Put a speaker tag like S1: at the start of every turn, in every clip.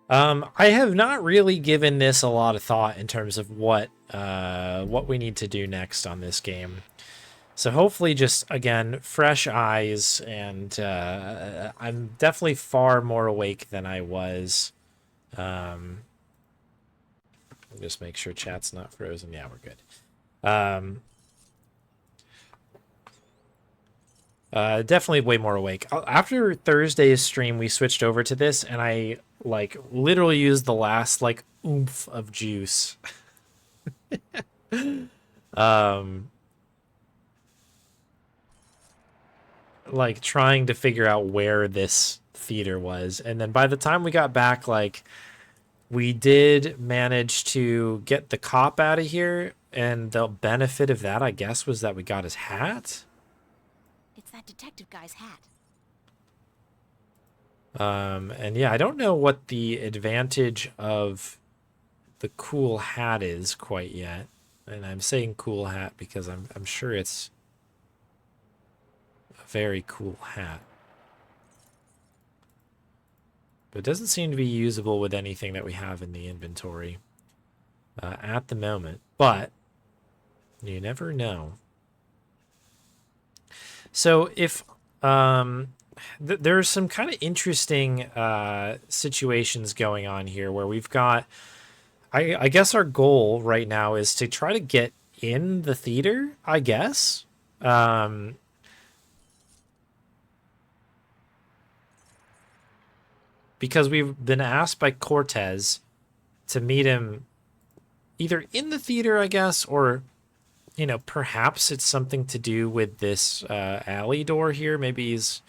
S1: I have not really given this a lot of thought in terms of what we need to do next on this game. So hopefully just, again, fresh eyes, and I'm definitely far more awake than I was. Just make sure chat's not frozen. Yeah, we're good. Definitely way more awake. After Thursday's stream, we switched over to this, and I, like, literally used the last, like, oomph of juice. Like, trying to figure out where this theater was. And then by the time we got back, like, we did manage to get the cop out of here, and the benefit of that, I guess, was that we got his hat.
S2: It's that detective guy's hat.
S1: And yeah, I don't know what the advantage of the cool hat is quite yet. And I'm saying cool hat because I'm sure it's a very cool hat. But it doesn't seem to be usable with anything that we have in the inventory at the moment. But you never know. So if there's some kind of interesting situations going on here where we've got, I guess our goal right now is to try to get in the theater, I guess. Because we've been asked by Cortez to meet him either in the theater, I guess, or, you know, perhaps it's something to do with this alley door here. Maybe he's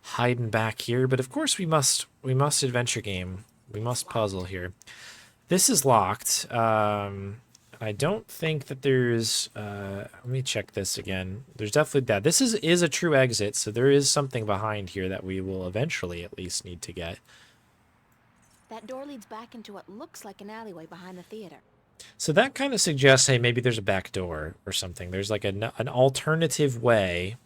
S1: hiding back here. But of course we must adventure game. We must puzzle here. This is locked. I don't think that there's... let me check this again. There's definitely that. This is a true exit, so there is something behind here that we will eventually at least need to get.
S2: That door leads back into what looks like an alleyway behind the theater.
S1: So that kind of suggests, hey, maybe there's a back door or something. There's like an alternative way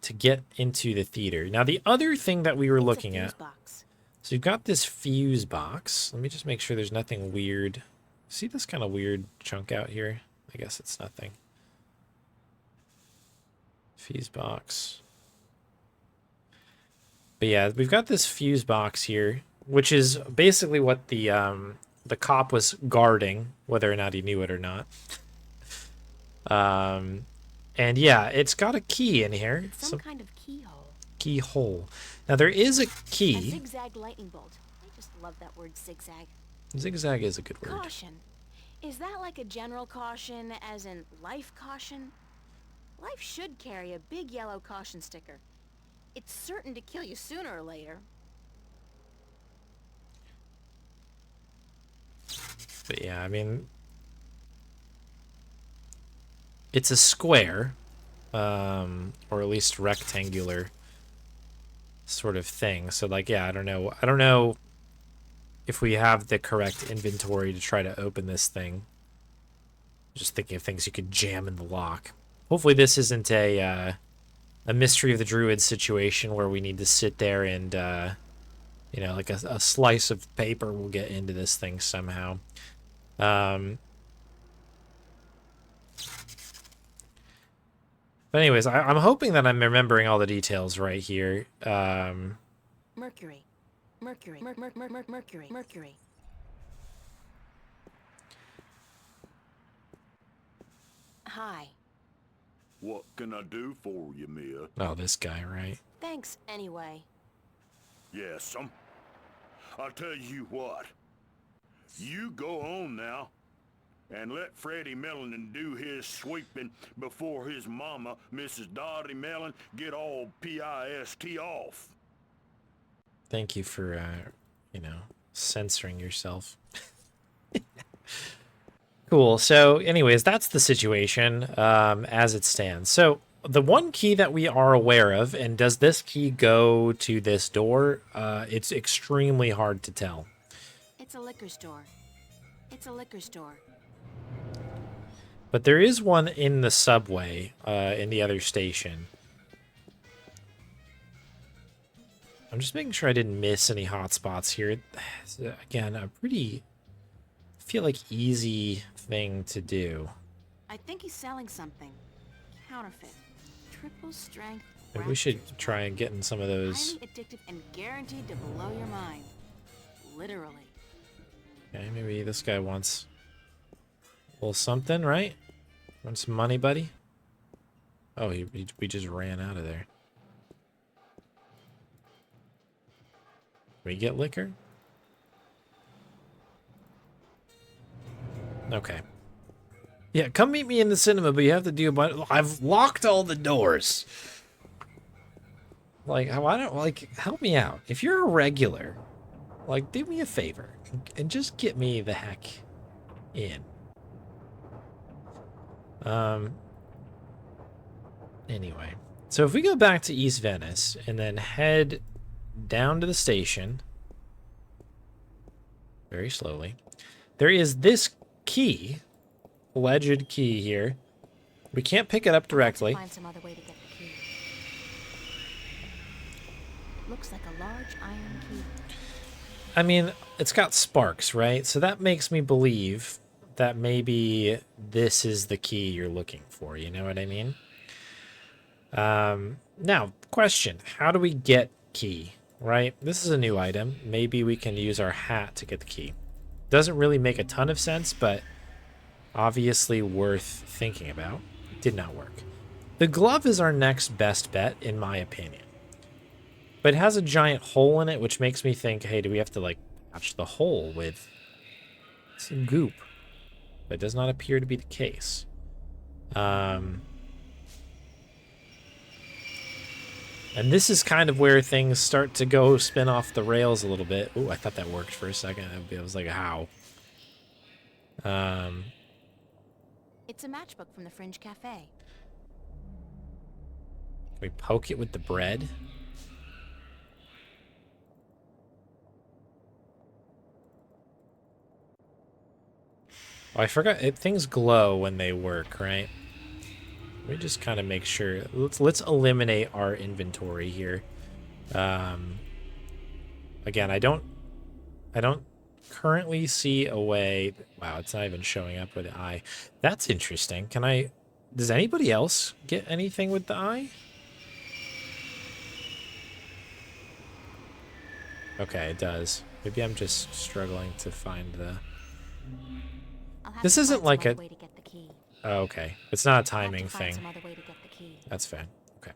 S1: to get into the theater. Now, the other thing that we were looking at...
S2: Box.
S1: So you've got this fuse box. Let me just make sure there's nothing weird. See this kind of weird chunk out here? I guess it's nothing. Fuse box. But yeah, we've got this fuse box here, which is basically what the cop was guarding, whether or not he knew it or not. And yeah, it's got a key in here.
S2: Some kind of keyhole.
S1: Keyhole. Now there is a key.
S2: A zigzag lightning bolt. I just love that word, zigzag.
S1: Zigzag is a good word.
S2: Caution. Is that like a general caution, as in life caution? Life should carry a big yellow caution sticker. It's certain to kill you sooner or later.
S1: But yeah, I mean, it's a square, or at least rectangular sort of thing. So like, yeah, I don't know if we have the correct inventory to try to open this thing. Just thinking of things you could jam in the lock. Hopefully this isn't a Mystery of the Druid situation where we need to sit there and, you know, like a slice of paper will get into this thing somehow. But anyways, I'm hoping that I'm remembering all the details right here.
S2: Mercury. Mercury. Hi.
S3: What can I do for you, Mia?
S1: Oh, this guy, right?
S2: Thanks, anyway.
S3: Yes, I'll tell you what. You go on now, and let Freddie Mellon do his sweeping before his mama, Mrs. Dottie Mellon, get all pissed off.
S1: Thank you for, you know, censoring yourself. Cool. So anyways, that's the situation as it stands. So the one key that we are aware of, and does this key go to this door? It's extremely hard to tell.
S2: It's a liquor store. It's a liquor store.
S1: But there is one in the subway in the other station. I'm just making sure I didn't miss any hot spots here. Again, a pretty, I feel like, easy thing to do.
S2: I think he's selling something. Counterfeit. Triple strength.
S1: Maybe we should try and get in some of those.
S2: Highly addictive and guaranteed to blow your mind. Literally.
S1: Okay, maybe this guy wants a little something, right? Want some money, buddy? Oh, we just ran out of there. We get liquor? Okay. Yeah, come meet me in the cinema, but you have to do a bunch. I've locked all the doors. Like, why don't, like, help me out. If you're a regular, like, do me a favor and just get me the heck in. Anyway, so if we go back to East Venice and then head down to the station very slowly, there is this key, alleged key here. We can't pick it up directly.
S2: Find some other way to get the key. Looks like a large iron key.
S1: I mean, it's got sparks, right? So that makes me believe that maybe this is the key you're looking for. You know what I mean? Now, question. How do we get key, right? This is a new item. Maybe we can use our hat to get the key. Doesn't really make a ton of sense, but obviously worth thinking about. Did not work. The glove is our next best bet, in my opinion. But it has a giant hole in it, which makes me think, hey, do we have to, like, patch the hole with some goop? But it does not appear to be the case. And this is kind of where things start to go spin off the rails a little bit. Ooh, I thought that worked for a second. I was like, how?
S2: It's a matchbook from the Fringe Cafe.
S1: Can we poke it with the bread? Oh, I forgot. Things glow when they work, right? Let me just kind of make sure. Let's eliminate our inventory here. Again, I don't currently see a way. Wow, it's not even showing up with the eye. That's interesting. Can I? Does anybody else get anything with the eye? Okay, it does. Maybe I'm just struggling to find the. This isn't like a. Oh, okay. It's not a timing thing. That's fine. Okay.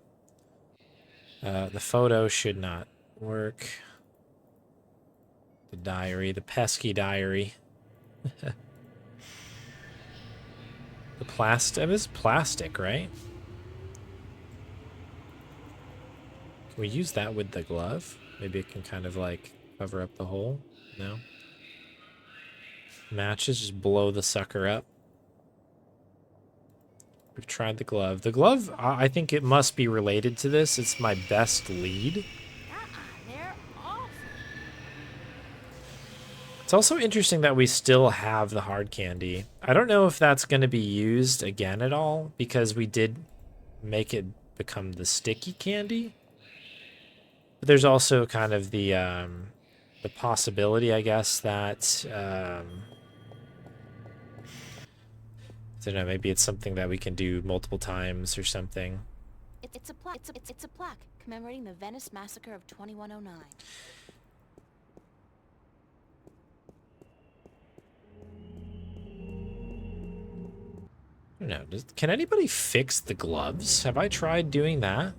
S1: The photo should not work. The diary. The pesky diary. The plastic. It is plastic, right? Can we use that with the glove? Maybe it can kind of like cover up the hole? No? Matches, just blow the sucker up. We've tried the glove. The glove, I think it must be related to this. It's my best lead.
S2: They're awful.
S1: It's also interesting that we still have the hard candy. I don't know if that's going to be used again at all, because we did make it become the sticky candy. But there's also kind of the possibility, I guess, that... I don't know, maybe it's something that we can do multiple times or something.
S2: It's a plaque. It's a plaque commemorating the Venice massacre of 2109.
S1: I don't know. Can anybody fix the gloves? Have I tried doing that?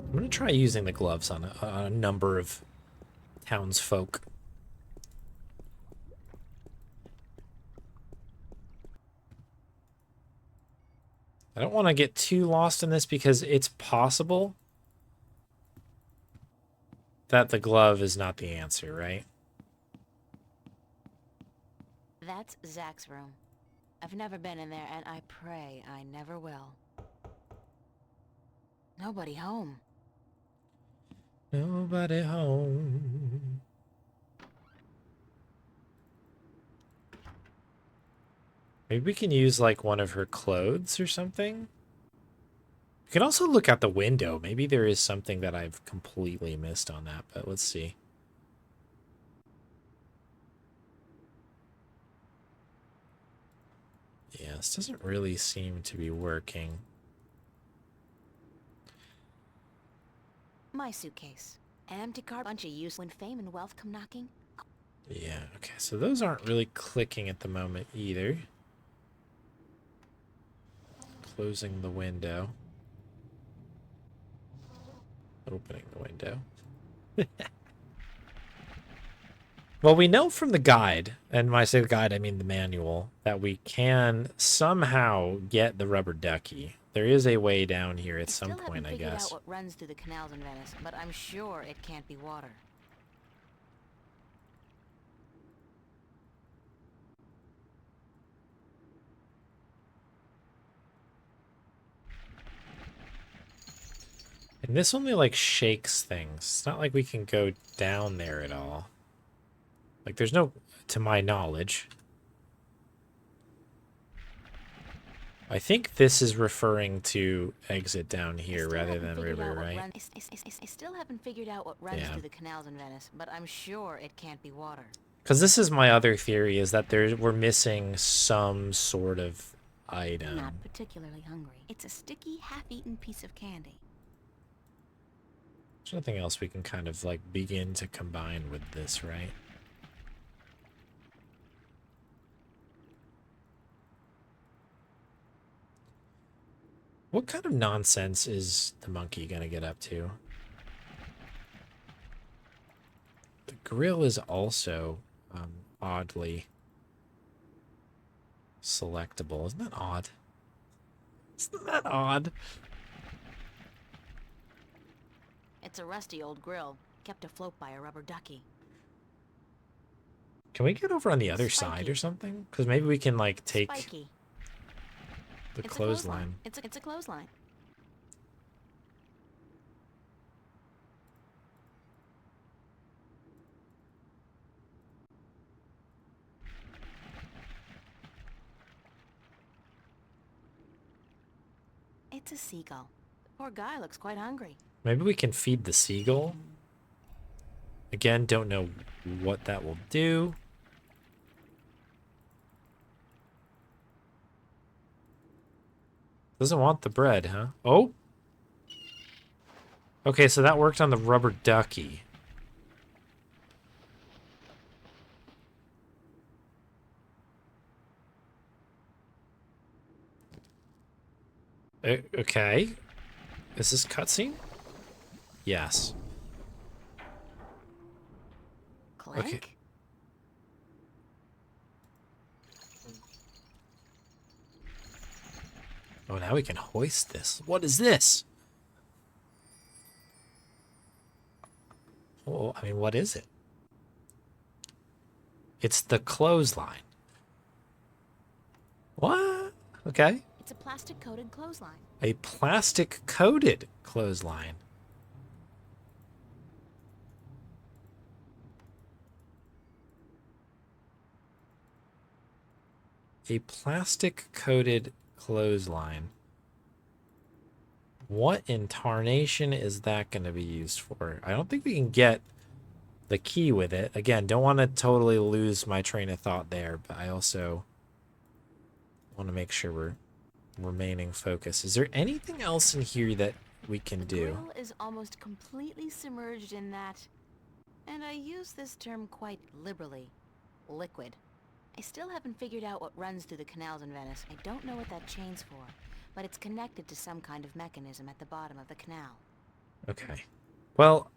S1: I'm gonna try using the gloves on a number of townsfolk. I don't want to get too lost in this because it's possible that the glove is not the answer, right?
S2: That's Zach's room. I've never been in there, and I pray I never will. Nobody home.
S1: Nobody home. Maybe we can use, like, one of her clothes or something? You can also look out the window. Maybe there is something that I've completely missed on that, but let's see. Yeah, this doesn't really seem to be working.
S2: My suitcase. An empty car, bunch of use when fame and wealth come knocking.
S1: Yeah, okay, so those aren't really clicking at the moment either. Closing the window. Opening the window. Well, we know from the guide, and when I say the guide, I mean the manual, that we can somehow get the rubber ducky. There is a way down here at some point, I
S2: Still haven't figured
S1: guess.
S2: out what runs through the canals in Venice, but I'm sure it can't be water.
S1: And this only, like, shakes things. It's not like we can go down there at all. Like, there's no, to my knowledge. I think this is referring to exit down here rather than river, right?
S2: I still haven't figured out what runs through the canals in Venice, but I'm sure it can't be water.
S1: Because this is my other theory, is that we're missing some sort of item.
S2: I'm not particularly hungry. It's a sticky, half-eaten piece of candy.
S1: There's nothing else we can kind of, like, begin to combine with this, right? What kind of nonsense is the monkey gonna get up to? The grill is also oddly selectable. Isn't that odd? Isn't that odd?
S2: It's a rusty old grill, kept afloat by a rubber ducky.
S1: Can we get over on the other side or something? Because maybe we can, like, take
S2: Spiky.
S1: the clothesline.
S2: It's a clothesline. It's a seagull. The poor guy looks quite hungry.
S1: Maybe we can feed the seagull. Again, don't know what that will do. Doesn't want the bread, huh? Oh! Okay, so that worked on the rubber ducky. Okay. Is this cutscene? Yes.
S2: Clank?
S1: Okay. Oh, now we can hoist this. What is this? Oh, I mean, what is it? It's the clothesline. What? Okay.
S2: It's a plastic-coated clothesline.
S1: A plastic-coated clothesline. A plastic-coated clothesline. What in tarnation is that going to be used for? I don't think we can get the key with it. Again, don't want to totally lose my train of thought there, but I also want to make sure we're remaining focused. Is there anything else in here that we can do?
S2: The grill is almost completely submerged in that, and I use this term quite liberally, liquid. I still haven't figured out what runs through the canals in Venice. I don't know what that chain's for, but it's connected to some kind of mechanism at the bottom of the canal.
S1: Okay. Well,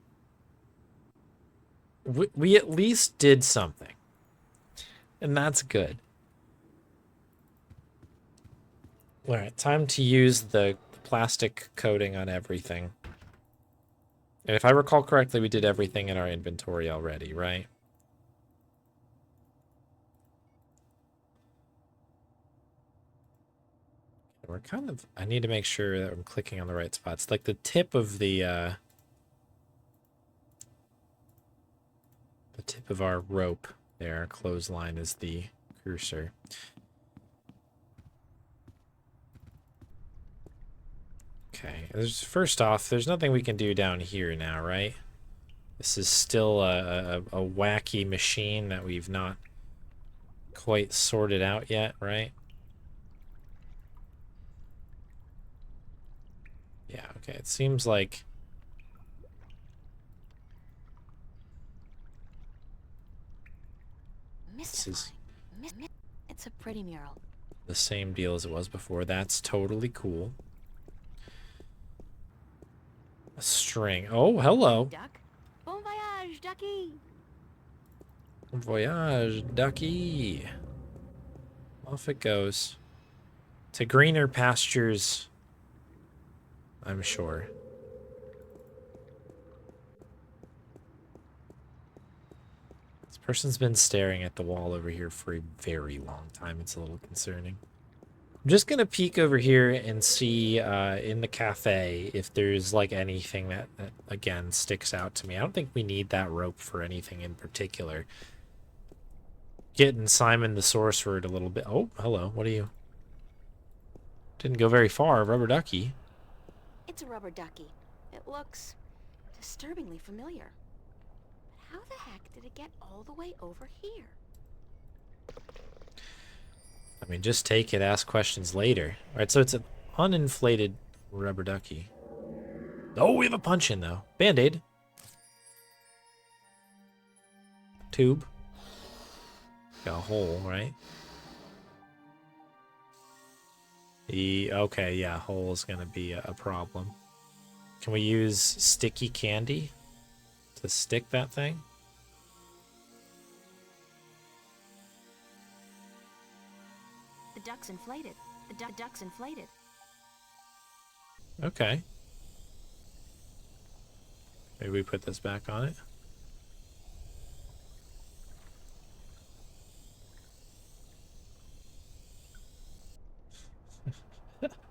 S1: we at least did something, and that's good. All right, time to use the plastic coating on everything. And if I recall correctly, we did everything in our inventory already, right? We're kind of... I need to make sure that I'm clicking on the right spots. Like the tip of the tip of our rope there, clothesline, is the cursor. Okay, first off, there's nothing we can do down here now, right? This is still a wacky machine that we've not quite sorted out yet, right? Yeah, okay, it seems like... This is
S2: It's a pretty mural.
S1: the same deal as it was before. That's totally cool. A string. Oh, hello.
S2: Duck? Bon voyage, ducky!
S1: Bon voyage, ducky. Off it goes. To greener pastures, I'm sure. This person's been staring at the wall over here for a very long time. It's a little concerning. I'm just going to peek over here and see in the cafe if there's like anything that, again, sticks out to me. I don't think we need that rope for anything in particular. Getting Simon the Sorcerer a little bit. Oh, hello. What are you? Didn't go very far. Rubber ducky.
S2: It's a rubber ducky. It looks disturbingly familiar. But how the heck did it get all the way over here?
S1: I mean, just take it, ask questions later. All right, so it's an uninflated rubber ducky. Oh, we have a punch in, though. Band-Aid. Tube. Got a hole, right? Okay, yeah, hole is going to be a problem. Can we use sticky candy to stick that thing?
S2: The duck's inflated. The duck's inflated.
S1: Okay. Maybe we put this back on it.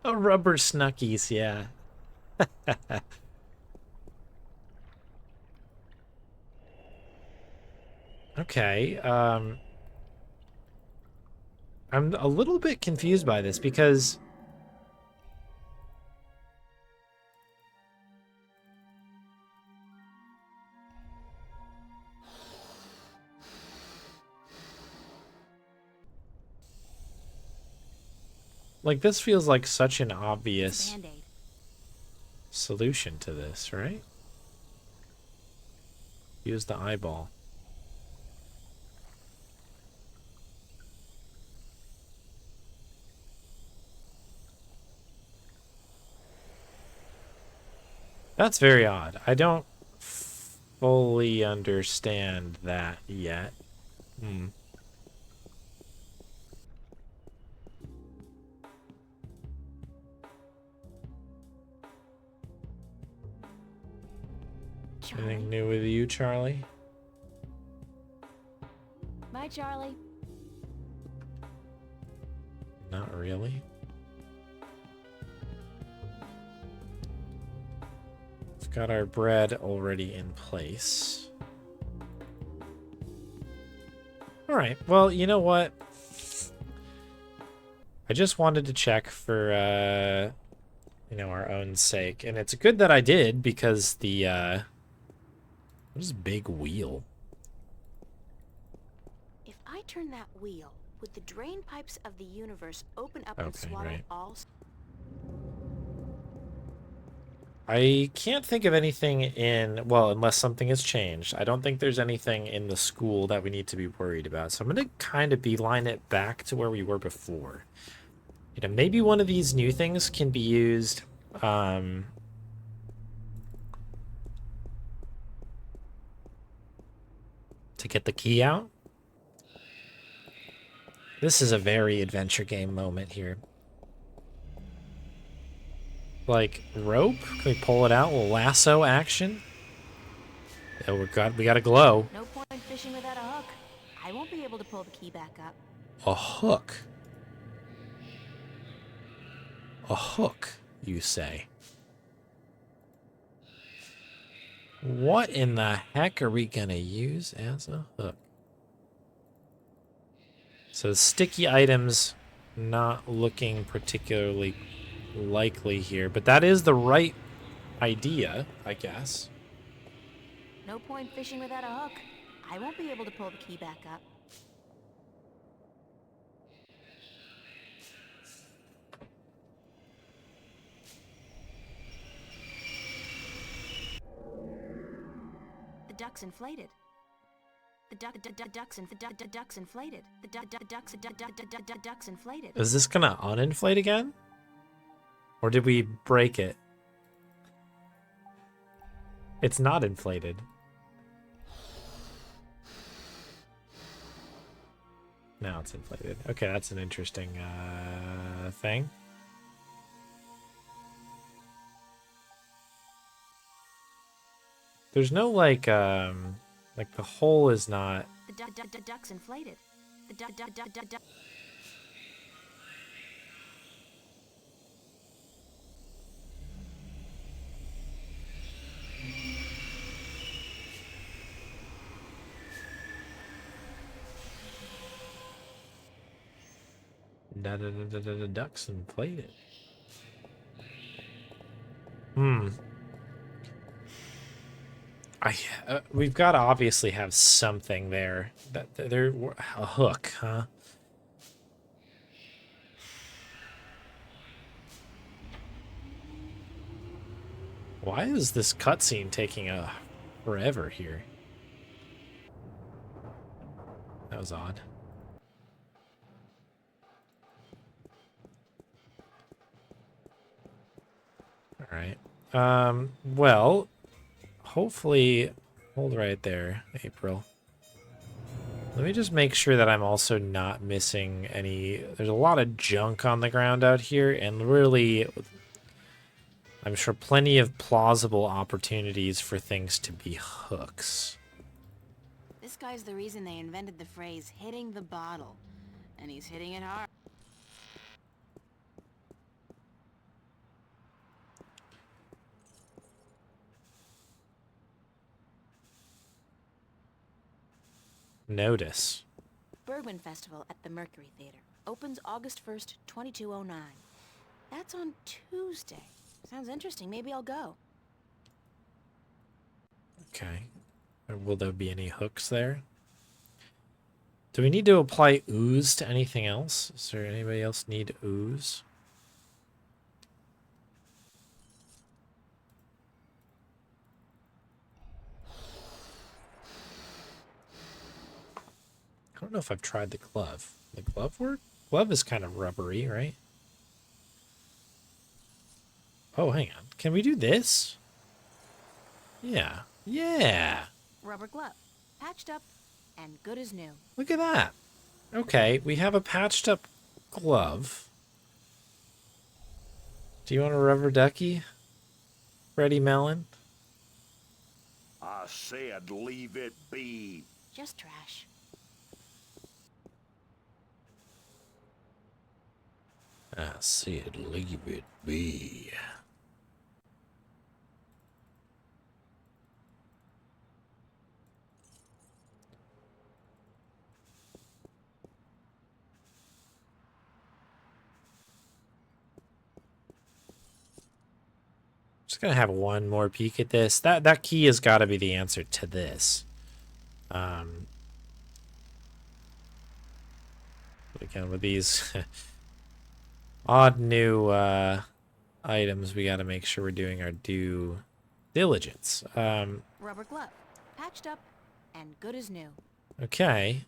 S1: A rubber snuckies, yeah. Okay, I'm a little bit confused by this because like this feels like such an obvious
S2: Band-Aid.
S1: solution to this, right? Use the eyeball. That's very odd. I don't fully understand that yet. Anything new with you, Charlie?
S2: Bye, Charlie.
S1: Not really. We've got our bread already in place. All right. Well, you know what? I just wanted to check for, you know, our own sake. And it's good that I did because the, what is big wheel?
S2: If I turn that wheel, would the drain pipes of the universe open up and
S1: Okay,
S2: swallow
S1: right.
S2: all?
S1: I can't think of anything in, well, unless something has changed. I don't think there's anything in the school that we need to be worried about. So I'm going to kind of beeline it back to where we were before. You know, maybe one of these new things can be used, to get the key out. This is a very adventure game moment here. Like rope? Can we pull it out? A little lasso action? Yeah, we got a glow.
S2: No point fishing without a hook. I won't be able to pull the key back up.
S1: A hook. A hook, you say? What in the heck are we gonna use as a hook? So sticky items not looking particularly likely here, but that is the right idea, I guess.
S2: No point fishing without a hook. I won't be able to pull the key back up. The duck's inflated. The duck's inflated. The duck's inflated.
S1: Is this gonna uninflate again? Or did we break it? It's not inflated. Now it's inflated. Okay, that's an interesting thing. There's no like the hole is not.
S2: The duck's inflated. The duck.
S1: The ducks inflated. We've got to obviously have something there. There a hook, huh? Why is this cutscene taking forever here? That was odd. All right. Well, hopefully, hold right there, April. Let me just make sure that I'm also not missing any. There's a lot of junk on the ground out here, and really, I'm sure plenty of plausible opportunities for things to be hooks.
S2: This guy's the reason they invented the phrase hitting the bottle. And he's hitting it hard.
S1: Notice.
S2: Bergman Festival at the Mercury Theater. Opens August 1st, 2209. That's on Tuesday. Sounds interesting. Maybe I'll go.
S1: Okay. Will there be any hooks there? Do we need to apply ooze to anything else? Is there anybody else need ooze? I don't know if I've tried the glove. The glove work? Glove is kind of rubbery, right? Oh, hang on. Can we do this? Yeah. Yeah.
S2: Rubber glove. Patched up and good as new.
S1: Look at that. Okay, we have a patched up glove. Do you want a rubber ducky, Freddie Mellon?
S3: I said leave it be.
S2: Just trash.
S1: I said leave it be. Just gonna have one more peek at this. That key has got to be the answer to this. Again, with these odd new items, we got to make sure we're doing our due diligence.
S2: Rubber glove. Patched up and good as new.
S1: Okay.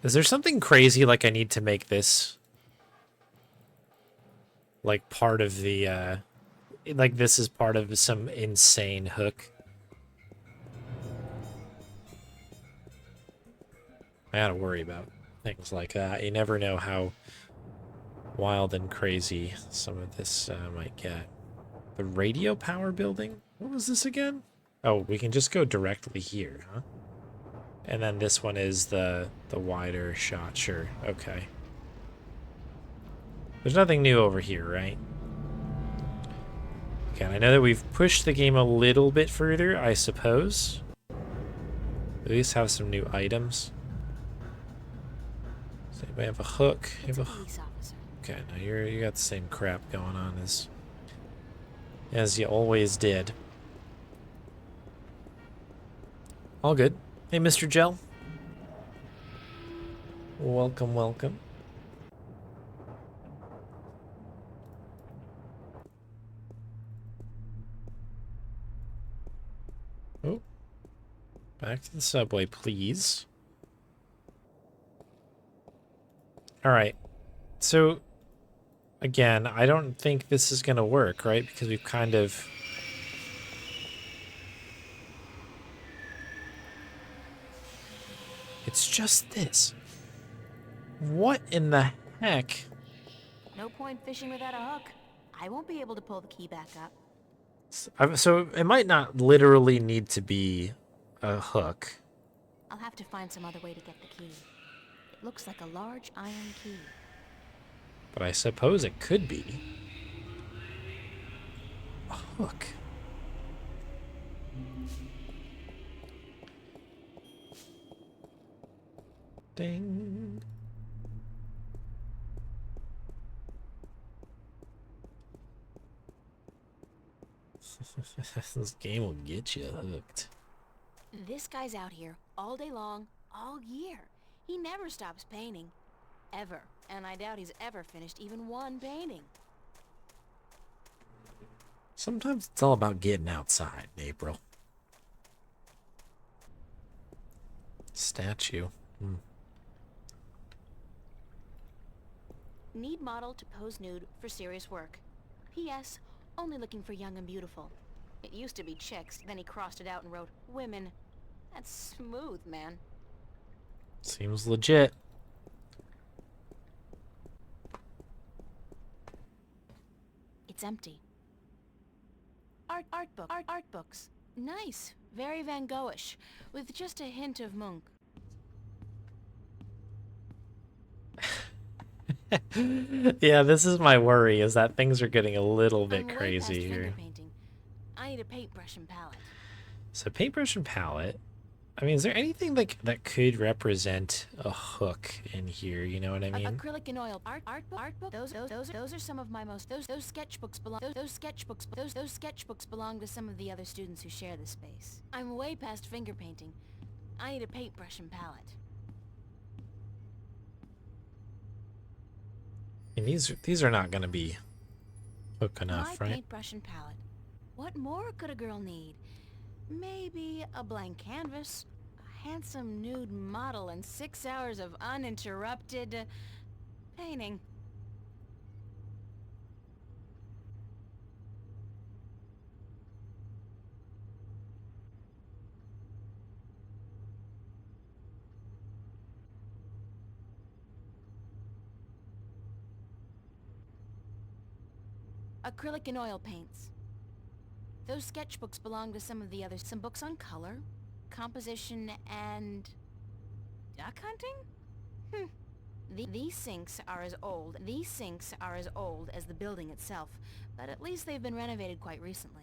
S1: Is there something crazy like I need to make this like part of the like this is part of some insane hook? I gotta worry about things like that. You never know how wild and crazy some of this might get. The radio power building? What was this again? Oh, we can just go directly here, huh? And then this one is the wider shot, sure. Okay. There's nothing new over here, right? Okay, and I know that we've pushed the game a little bit further, I suppose. At least have some new items. Does anybody have a hook?
S2: It's a police officer.
S1: Okay, now you got the same crap going on as you always did. All good. Hey, Mr. Gel. Welcome, welcome. Oh, back to the subway, please. All right. So, again, I don't think this is going to work, right? Because we've kind of... It's just this. What in the heck?
S2: No point fishing without a hook. I won't be able to pull the key back up.
S1: So it might not literally need to be a hook.
S2: I'll have to find some other way to get the key. It looks like a large iron key.
S1: But I suppose it could be a hook. Ding. This game will get you hooked.
S2: This guy's out here all day long, all year. He never stops painting. Ever. And I doubt he's ever finished even one painting.
S1: Sometimes it's all about getting outside, April. Statue.
S2: Need model to pose nude for serious work. P.S. Only looking for young and beautiful. It used to be chicks, then he crossed it out and wrote women. That's smooth, man.
S1: Seems legit.
S2: It's empty. Art books. Nice. Very Van Goghish, with just a hint of Munch.
S1: Yeah, this is my worry, is that things are getting a little bit
S2: I'm way
S1: crazy
S2: past
S1: here.
S2: finger painting. I need a paintbrush and palette.
S1: So paintbrush and palette. I mean, is there anything like that could represent a hook in here? You know what I mean?
S2: Acrylic and oil art book. Those are some of my most those sketchbooks belong to some of the other students who share this space. I'm way past finger painting. I need a paintbrush and palette.
S1: And these are not going to be hook enough,
S2: My
S1: right?
S2: paintbrush and palette. What more could a girl need? Maybe a blank canvas, a handsome nude model, and 6 hours of uninterrupted painting. Acrylic and oil paints. Those sketchbooks belong to some of the others. Some books on color, composition, and... duck hunting? These sinks are as old as the building itself, but at least they've been renovated quite recently.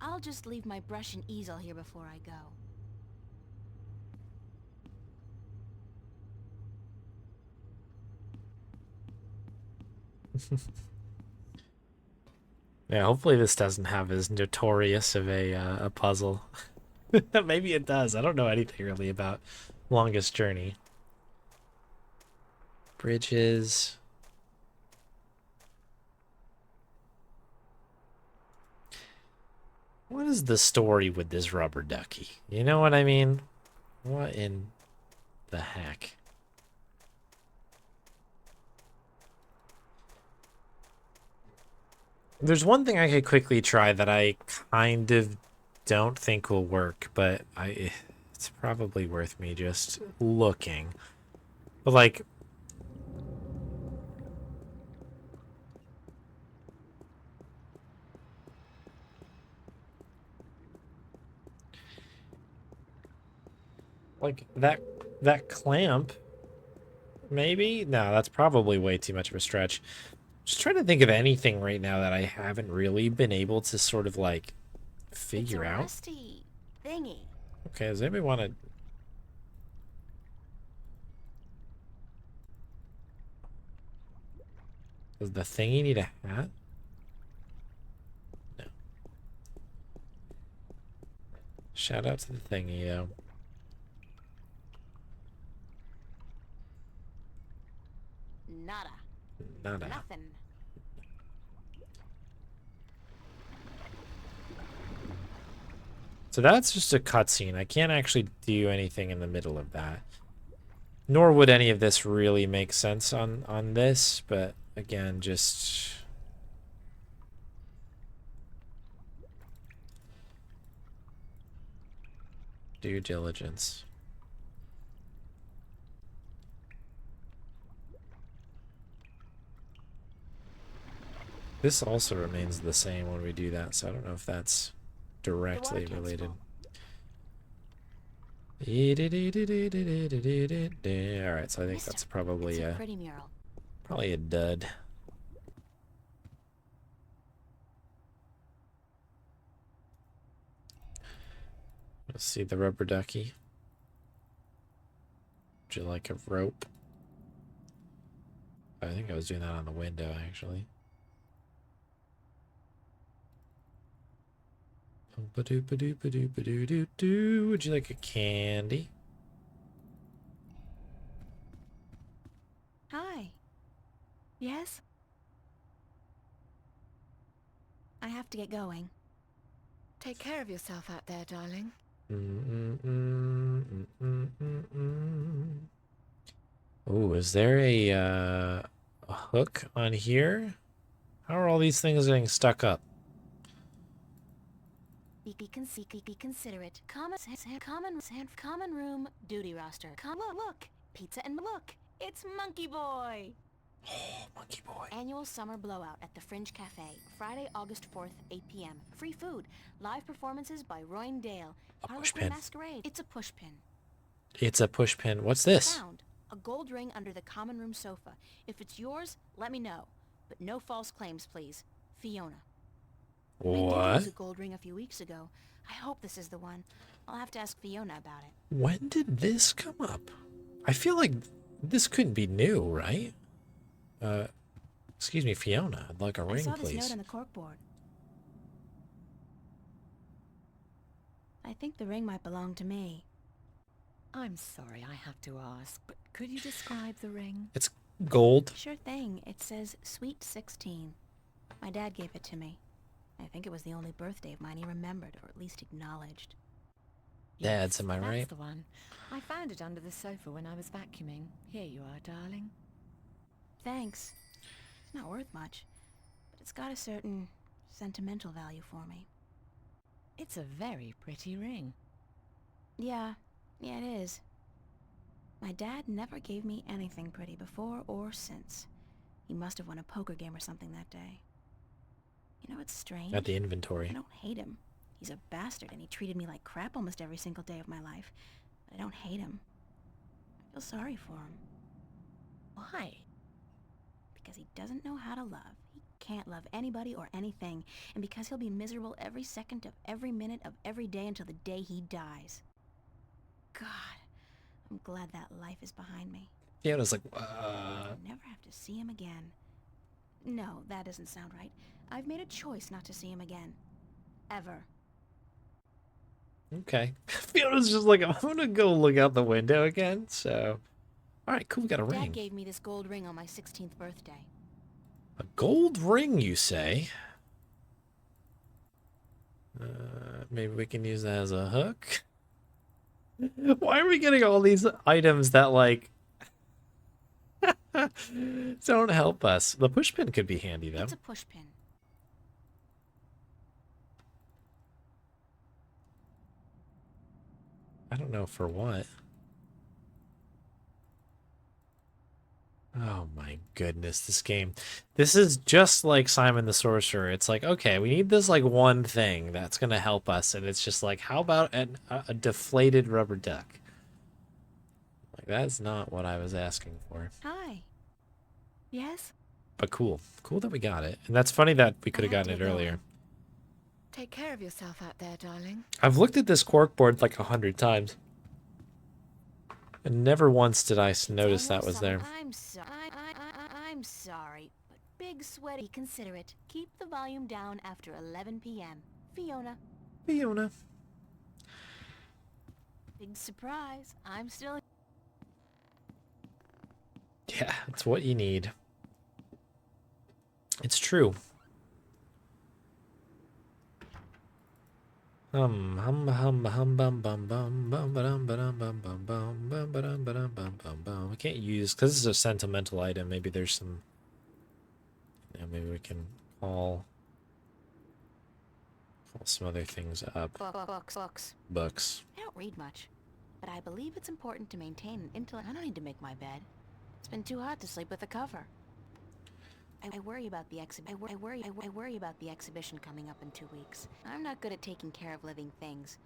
S2: I'll just leave my brush and easel here before I go.
S1: Yeah, hopefully this doesn't have as notorious of a puzzle. Maybe it does. I don't know anything really about Longest Journey. Bridges. What is the story with this rubber ducky? You know what I mean? What in the heck? There's one thing I could quickly try that I kind of don't think will work, but it's probably worth me just looking. But like, that clamp, maybe? No, that's probably way too much of a stretch. Just trying to think of anything right now that I haven't really been able to sort of like figure out.
S2: It's a rusty thingy.
S1: Okay, does anybody want to... Does the thingy need a hat? No. Shout out to the thingy, though.
S2: Nada.
S1: Nada.
S2: Nothing.
S1: So that's just a cutscene. I can't actually do anything in the middle of that. Nor would any of this really make sense on this, but again, just due diligence. This also remains the same when we do that, so I don't know if that's directly related. Alright, so I think that's probably
S2: a pretty mural.
S1: Probably a dud. Let's see the rubber ducky. Would you like a rope? I think I was doing that on the window, actually. Would you like a candy?
S2: Hi. Yes? I have to get going.
S4: Take care of yourself out there, darling.
S1: Oh, is there a hook on here? How are all these things getting stuck up?
S2: Be considerate. Common room duty roster. Look, pizza and look. It's Monkey Boy.
S1: Oh, Monkey Boy.
S2: Annual summer blowout at the Fringe Cafe, Friday, August 4th, 8 p.m. Free food, live performances by Royne Dale.
S1: A push
S2: Harlequin
S1: pin.
S2: Masquerade. It's a push pin.
S1: It's a push pin. What's this?
S2: Found a gold ring under the common room sofa. If it's yours, let me know. But no false claims, please. Fiona. I did
S1: What?
S2: lose a gold ring a few weeks ago. I hope this is the one. I'll have to ask Fiona about it.
S1: When did this come up? I feel like this couldn't be new, right? Excuse me, Fiona. I'd like a ring,
S2: I saw this
S1: please.
S2: note on the corkboard. I think the ring might belong to me.
S4: I'm sorry I have to ask, but could you describe the ring?
S1: It's gold.
S2: Sure thing. It says Sweet 16. My dad gave it to me. I think it was the only birthday of mine he remembered, or at least acknowledged.
S1: Dad's, am I
S4: that's
S1: right?
S4: the one. I found it under the sofa when I was vacuuming. Here you are, darling.
S2: Thanks. It's not worth much, but it's got a certain sentimental value for me.
S4: It's a very pretty ring.
S2: Yeah, it is. My dad never gave me anything pretty before or since. He must have won a poker game or something that day. You know what's strange?
S1: At the inventory.
S2: I don't hate him. He's a bastard and he treated me like crap almost every single day of my life. But I don't hate him. I feel sorry for him.
S4: Why?
S2: Because he doesn't know how to love. He can't love anybody or anything. And because he'll be miserable every second of every minute of every day until the day he dies. God, I'm glad that life is behind me.
S1: Fiona's like,
S2: I'll never have to see him again. No, that doesn't sound right. I've made a choice not to see him again. Ever.
S1: Okay. Fiona's just like, I'm gonna go look out the window again, so... Alright, cool, we got a ring.
S2: Dad gave me this gold ring on my 16th birthday.
S1: A gold ring, you say? Maybe we can use that as a hook? Why are we getting all these items that, like... don't help us? The push pin could be handy, though.
S2: It's a push pin.
S1: I don't know for what. Oh my goodness, this game. This is just like Simon the Sorcerer. It's like, okay, we need this like one thing that's going to help us. And it's just like, how about a deflated rubber duck? Like, that's not what I was asking for.
S2: Hi. Yes?
S1: But cool. Cool that we got it. And that's funny that we could have
S2: I have
S1: gotten
S2: to
S1: it
S2: get
S1: earlier.
S2: going.
S4: Take care of yourself out there, darling.
S1: I've looked at this corkboard like 100 times. And never once did I notice that was there.
S2: I'm sorry, but big sweaty. Considerate. Keep the volume down after 11 p.m. Fiona.
S1: Fiona.
S2: Big surprise. I'm still...
S1: Yeah, it's what you need. It's true. Hum hum hum bum bum bum bum bum ba-dum ba-dum bum bum bum bum ba-dum ba-dum bum bum bum. We can't use because it's a sentimental item. Maybe there's some. Yeah, maybe we can call some other things up.
S2: Books.
S1: Books.
S2: I don't read much, but I believe it's important to maintain an intellect. I don't need to make my bed. It's been too hot to sleep with a cover. I worry about the I worry about the exhibition coming up in 2 weeks. I'm not good at taking care of living things,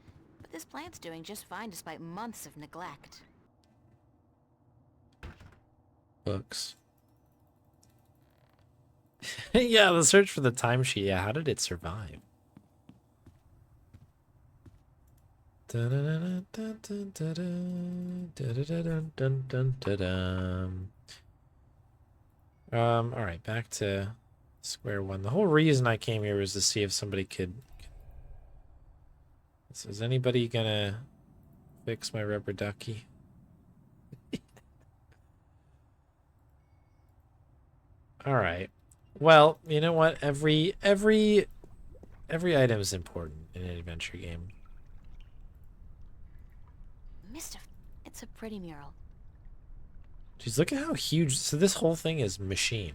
S2: but this plant's doing just fine despite months of neglect.
S1: Books. Yeah, the search for the timesheet. Yeah, how did it survive? All right, back to square one. The whole reason I came here was to see if somebody could. So is anybody gonna fix my rubber ducky? All right. Well, you know what? Every item is important in an adventure game.
S2: It's a pretty mural.
S1: Jeez, look at how huge. So this whole thing is machine.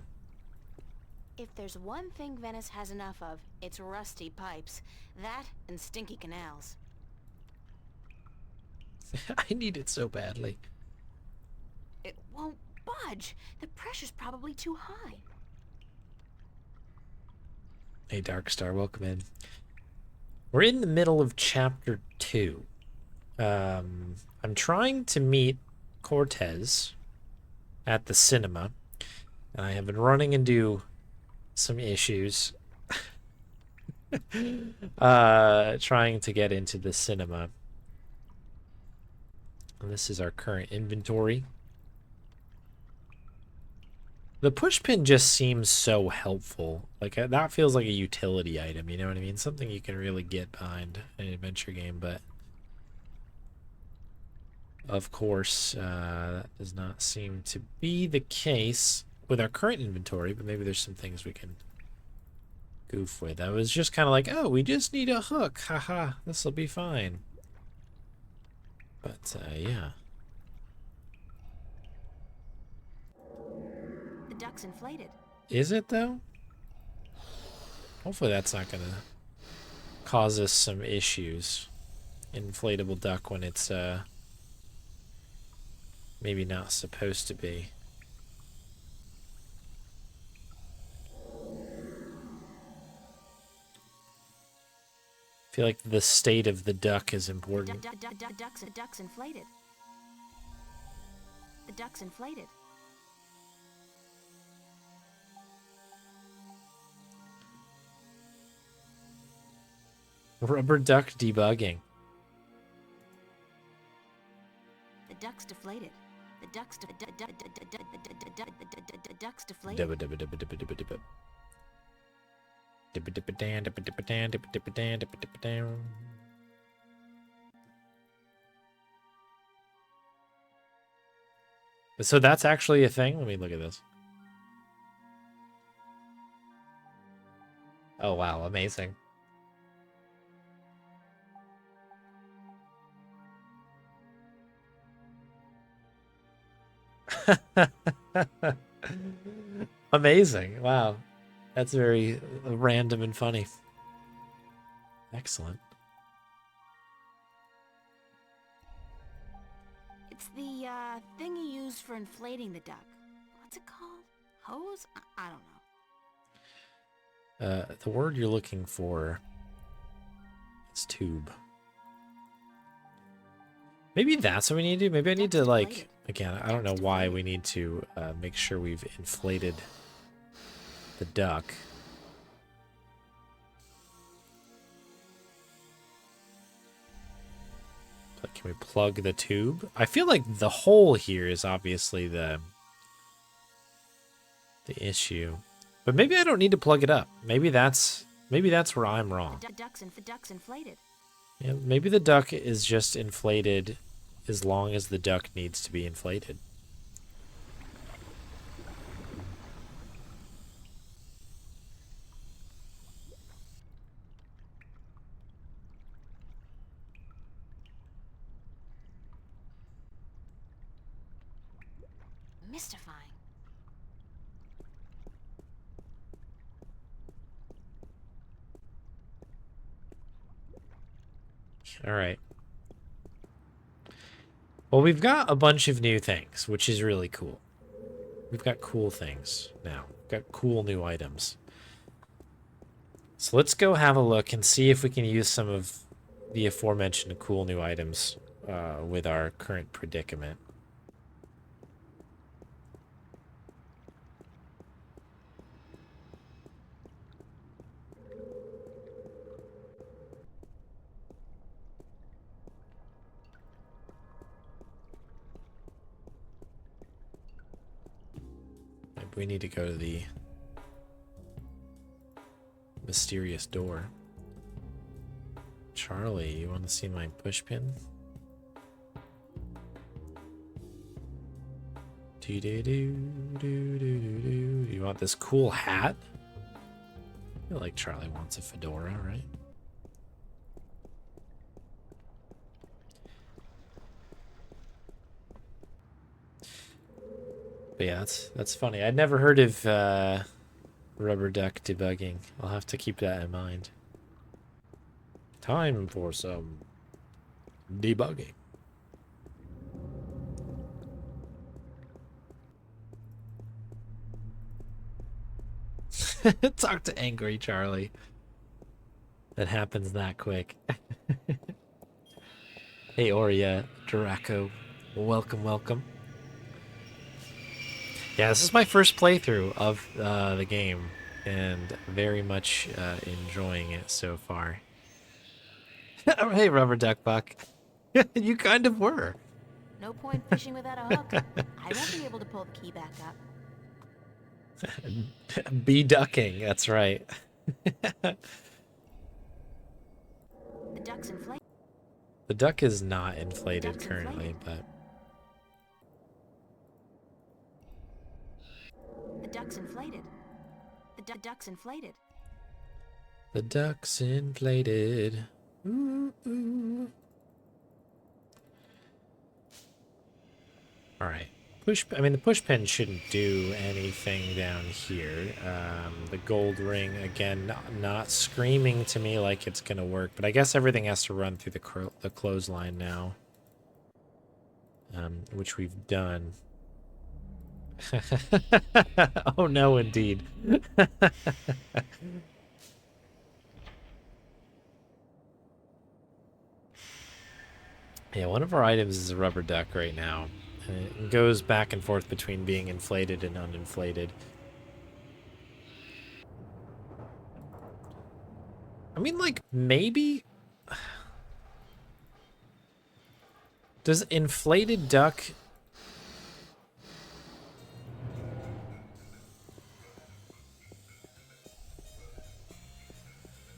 S2: If there's one thing Venice has enough of, it's rusty pipes. That and stinky canals.
S1: I need it so badly.
S2: It won't budge. The pressure's probably too high.
S1: Hey, Darkstar, welcome in. We're in the middle of chapter 2. I'm trying to meet Cortez at the cinema, and I have been running into some issues trying to get into the cinema. And this is our current inventory. The push pin just seems so helpful. Like, that feels like a utility item, you know what I mean? Something you can really get behind in an adventure game, but of course, that does not seem to be the case with our current inventory, but maybe there's some things we can goof with. I was just kind of like, oh, we just need a hook. Haha, this will be fine. But, yeah.
S2: The duck's inflated.
S1: Is it, though? Hopefully that's not going to cause us some issues. Inflatable duck when it's, maybe not supposed to be. I feel like the state of the duck is important.
S2: The duck's inflated. The duck's inflated.
S1: Rubber duck debugging.
S2: The duck's deflated. The duck's deflated.
S1: Dibba dibba dibba dibba dibba dibba. Dibba dibba dan dibba dibba dan dibba dibba dan dibba dibba dan. So that's actually a thing? Let me look at this. Oh wow, amazing. Amazing. Wow. That's very random and funny. Excellent.
S2: It's the thing you use for inflating the duck. What's it called? Hose? I don't know.
S1: The word you're looking for is tube. Maybe that's what we need to do. Maybe I need to, like, again, I don't know why we need to make sure we've inflated the duck. But can we plug the tube? I feel like the hole here is obviously the issue. But maybe I don't need to plug it up. Maybe that's where I'm wrong.
S2: The duck's inflated.
S1: Yeah, maybe the duck is just inflated as long as the duck needs to be inflated.
S2: Mystifying.
S1: All right. Well, we've got a bunch of new things, which is really cool. We've got cool things now. We've got cool new items. So let's go have a look and see if we can use some of the aforementioned cool new items with our current predicament. Maybe we need to go to the mysterious door. Charlie, you want to see my push pin? Do do do do do do do. You want this cool hat? I feel like Charlie wants a fedora, right? But yeah, that's funny. I'd never heard of rubber duck debugging. I'll have to keep that in mind. Time for some debugging. Talk to angry Charlie. That happens that quick. Hey Oria, Draco, welcome, welcome. Yeah, this is my first playthrough of the game, and very much enjoying it so far. Hey, Rubber Duck Buck. You kind of were.
S2: No point fishing without a hook. I won't be able to pull the key back up.
S1: Be ducking, that's right.
S2: The duck's inflated.
S1: The duck is not inflated currently, but...
S2: The duck's inflated. The duck's inflated.
S1: The duck's inflated. Ooh, ooh. All right. The push pin shouldn't do anything down here. The gold ring, again, not screaming to me like it's going to work, but I guess everything has to run through the clothesline now, which we've done. Oh, no, indeed. Yeah, one of our items is a rubber duck right now. And it goes back and forth between being inflated and uninflated. I mean, like, maybe... Does inflated duck...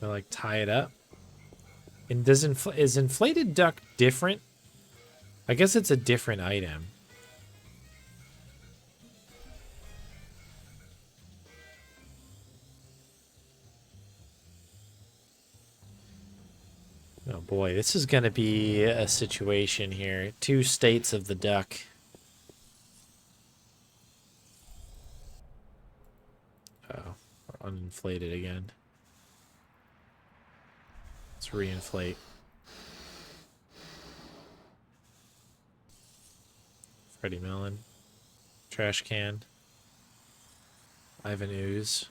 S1: like, tie it up? And is inflated duck different? I guess it's a different item. Oh boy, this is going to be a situation here. Two states of the duck. Oh, we're uninflated again. Let's reinflate. Freddie Mellon. Trash can. Ivan Ooze.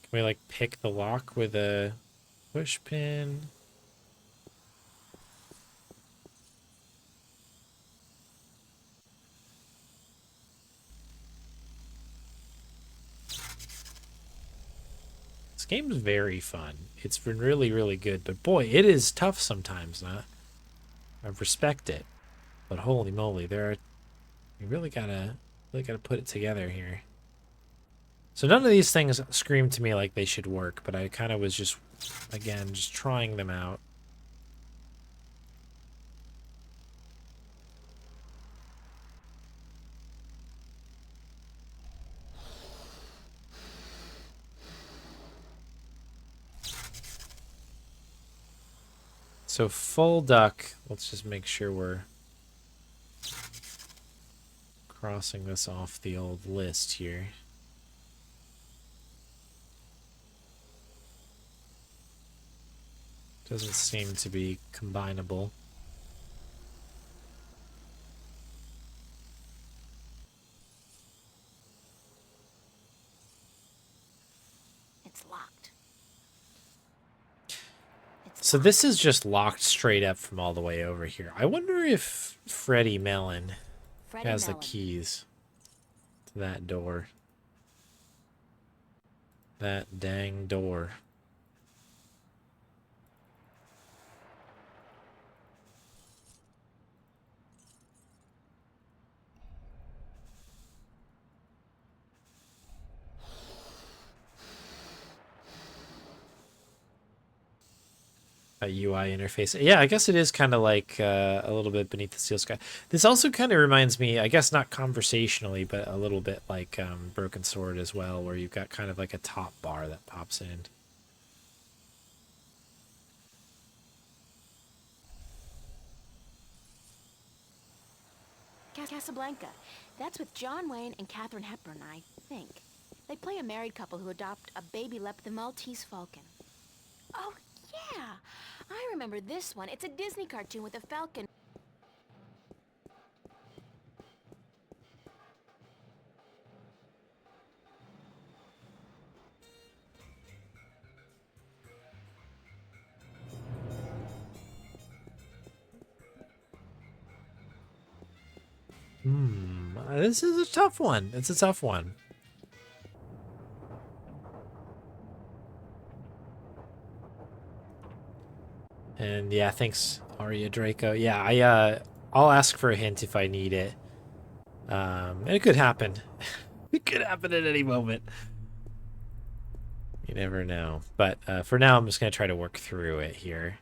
S1: Can we, like, pick the lock with a push pin? This game's very fun. It's been really, really good, but boy, it is tough sometimes, huh? I respect it, but holy moly, you really gotta really got to put it together here. So none of these things scream to me like they should work, but I kind of was just, again, just trying them out. So full duck, let's just make sure we're crossing this off the old list here. Doesn't seem to be combinable.
S2: It's locked.
S1: So this is just locked straight up from all the way over here. I wonder if Freddy Mellon has the keys to that door. That dang door. A UI interface. Yeah, I guess it is kind of like a little bit Beneath the Steel Sky. This also kind of reminds me, I guess not conversationally, but a little bit like Broken Sword as well, where you've got kind of like a top bar that pops in.
S2: Casablanca. That's with John Wayne and Katharine Hepburn, I think. They play a married couple who adopt a baby the Maltese falcon. Oh, yeah! I remember this one. It's a Disney cartoon with a falcon.
S1: This is a tough one. It's a tough one. And yeah, thanks, Aria Draco. Yeah, I'll ask for a hint if I need it. And it could happen. It could happen at any moment. You never know. But for now, I'm just going to try to work through it here.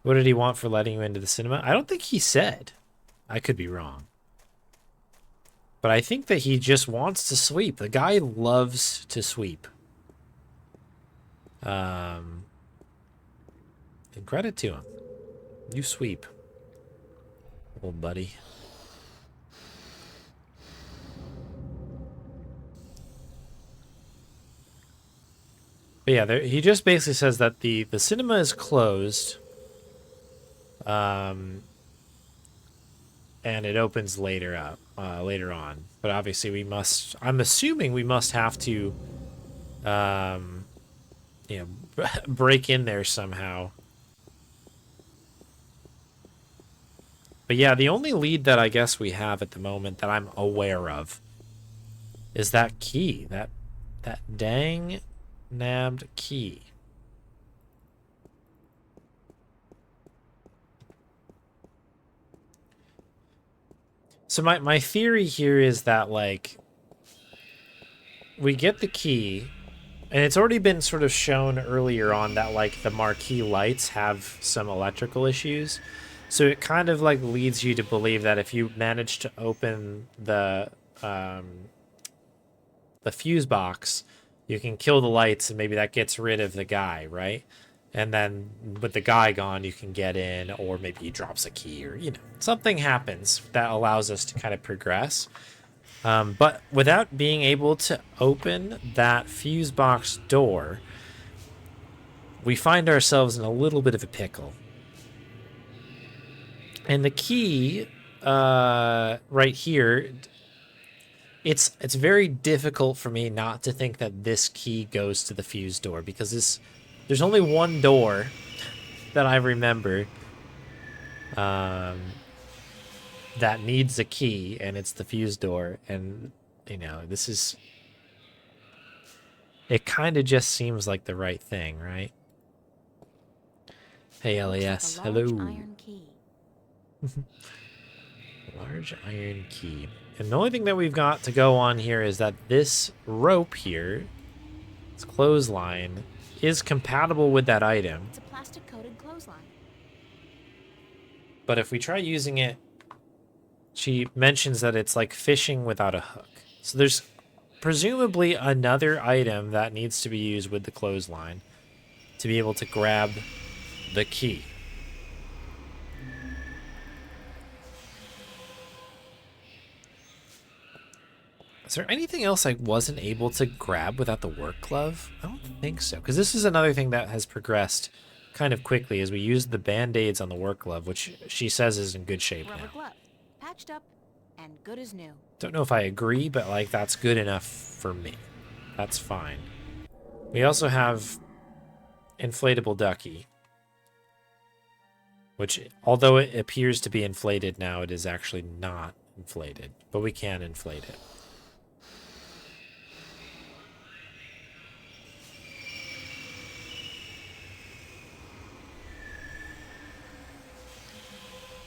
S1: What did he want for letting you into the cinema? I don't think he said. I could be wrong. But I think that he just wants to sweep. The guy loves to sweep. And credit to him. You sweep, old buddy. But yeah, he just basically says that the cinema is closed. And it opens later on. But obviously we must, I'm assuming we must have to, you know, break in there somehow. But yeah, the only lead that I guess we have at the moment that I'm aware of is that key, that dang nabbed key. So my theory here is that, like, we get the key, and it's already been sort of shown earlier on that, like, the marquee lights have some electrical issues. So it kind of, like, leads you to believe that if you manage to open the fuse box, you can kill the lights, and maybe that gets rid of the guy, right? And then with the guy gone, you can get in, or maybe he drops a key, or, you know, something happens that allows us to kind of progress. But without being able to open that fuse box door, we find ourselves in a little bit of a pickle. And the key, right here, it's very difficult for me not to think that this key goes to the fuse door, because there's only one door that I remember that needs a key, and it's the fuse door. And, you know, it kind of just seems like the right thing, right? Hey, LAS.
S2: Looks like a large
S1: Hello.
S2: iron key.
S1: Large iron key. And the only thing that we've got to go on here is that this rope here, this clothesline, is compatible with that item.
S2: It's a plastic-coated clothesline.
S1: But if we try using it, she mentions that it's like fishing without a hook. So there's presumably another item that needs to be used with the clothesline to be able to grab the key. Is there anything else I wasn't able to grab without the work glove? I don't think so, because this is another thing that has progressed kind of quickly as we use the band-aids on the work glove, which she says is in good shape
S2: Rubber
S1: now.
S2: glove, patched up and good as new.
S1: Don't know if I agree, but like that's good enough for me. That's fine. We also have inflatable ducky, which although it appears to be inflated now, it is actually not inflated, but we can inflate it.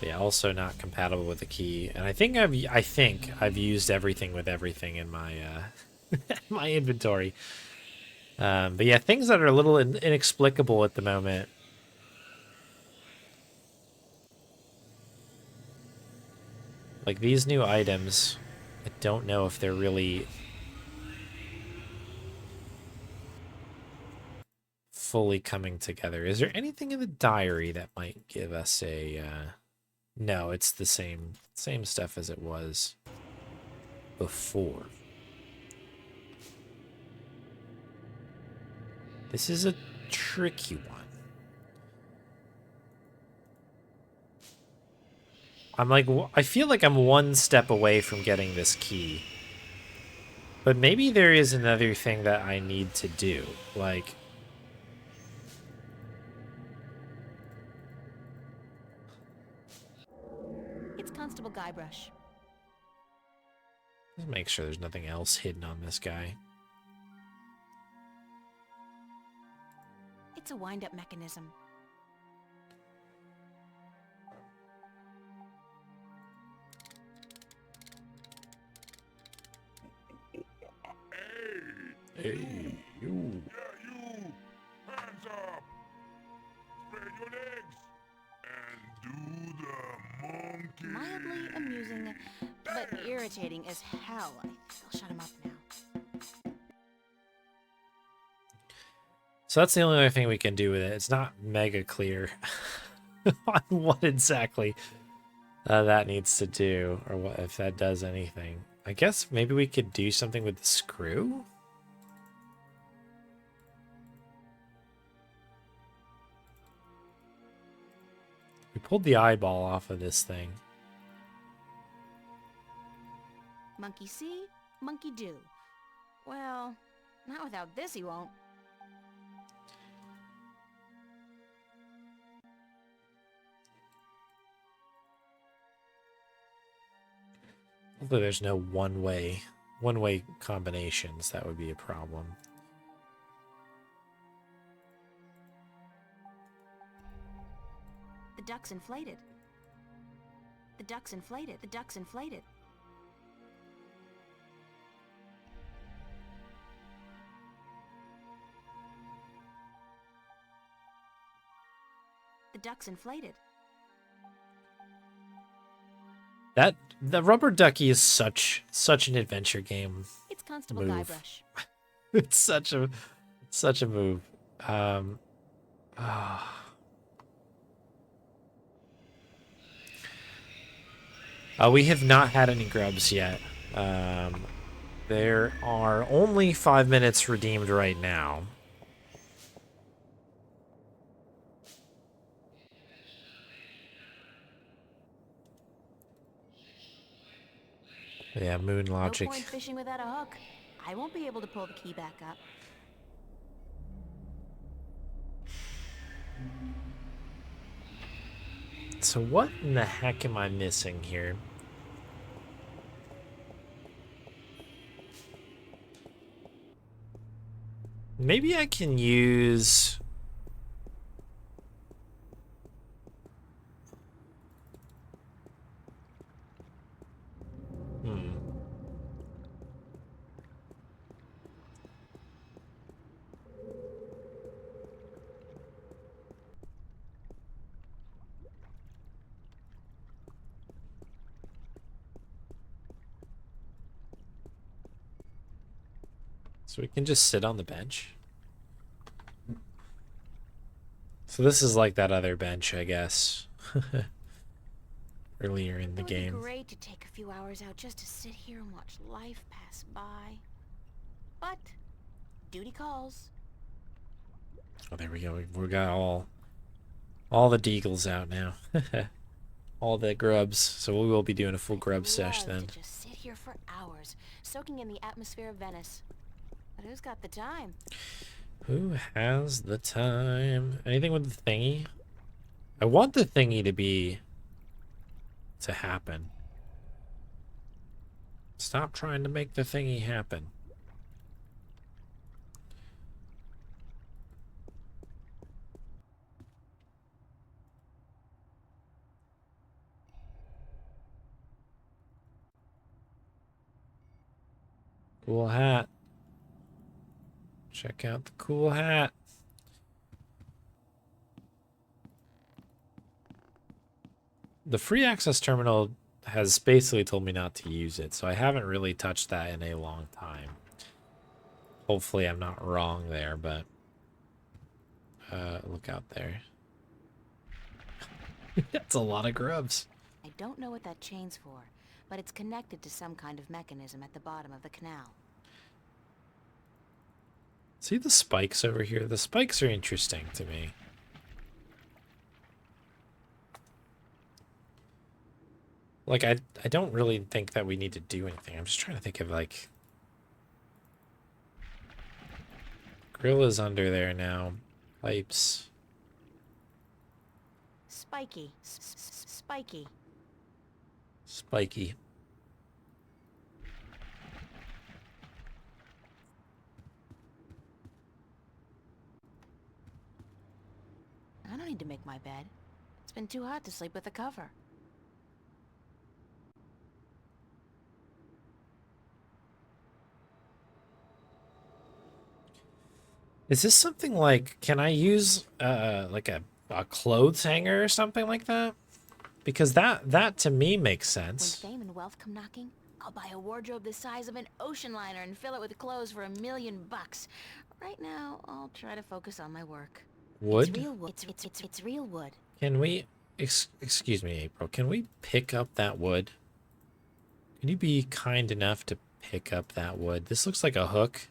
S1: Yeah, also not compatible with the key, and I think I've used everything with everything in my my inventory. But yeah, things that are a little inexplicable at the moment. Like these new items, I don't know if they're really fully coming together. Is there anything in the diary that might give us a? No, it's the same stuff as it was before. This is a tricky one. I feel like I'm one step away from getting this key. But maybe there is another thing that I need to do. Like,
S2: It's Constable Guybrush.
S1: let's make sure there's nothing else hidden on this guy.
S2: It's a wind-up mechanism.
S1: Hey, you.
S3: Yeah, you! Hands up! Spread your legs! And do the monkey!
S2: Mildly amusing, but irritating as hell. I'll shut him up now.
S1: So that's the only other thing we can do with it. It's not mega clear on what exactly that needs to do, or what if that does anything. I guess maybe we could do something with the screw? We pulled the eyeball off of this thing.
S2: Monkey see, monkey do. Well, not without this he won't.
S1: Hopefully there's no one-way combinations. That would be a problem.
S2: The duck's inflated. The duck's inflated. The duck's inflated. The duck's inflated.
S1: The rubber ducky is such an adventure game.
S2: It's Constable
S1: Move.
S2: Guybrush.
S1: It's such a move. We have not had any grubs yet. There are only 5 minutes redeemed right now. Yeah, moon logic.
S2: No point fishing without a hook. I won't be able to pull the key back up.
S1: So what in the heck am I missing here? Maybe I can use... So we can just sit on the bench. So this is like that other bench, I guess. Earlier in the
S2: It would be
S1: game.
S2: great to take a few hours out just to sit here and watch life pass by. But duty calls.
S1: Oh, there we go. We got all the deagles out now. All the grubs. So we will be doing a full grub sesh
S2: I'd
S1: then.
S2: love to just sit here for hours, soaking in the atmosphere of Venice. But who's got the time?
S1: Who has the time? Anything with the thingy? I want the thingy to happen. Stop trying to make the thingy happen. Cool hat. Check out the cool hat. The free access terminal has basically told me not to use it, so I haven't really touched that in a long time. Hopefully I'm not wrong there, but look out there. That's a lot of grubs.
S2: I don't know what that chain's for, but it's connected to some kind of mechanism at the bottom of the canal.
S1: See the spikes over here? The spikes are interesting to me. Like, I don't really think that we need to do anything. I'm just trying to think of, like... Grill is under there now. Pipes.
S2: Spiky. Spiky.
S1: Spiky.
S2: I don't need to make my bed. It's been too hot to sleep with a cover.
S1: Is this something like... Can I use, like a clothes hanger or something like that? Because that to me makes
S2: When
S1: sense.
S2: fame and wealth come knocking, I'll buy a wardrobe the size of an ocean liner and fill it with clothes for $1 million. Right now, I'll try to focus on my work.
S1: Wood?
S2: It's real wood. It's real wood.
S1: Can we... excuse me, April. Can we pick up that wood? Can you be kind enough to pick up that wood? This looks like a hook.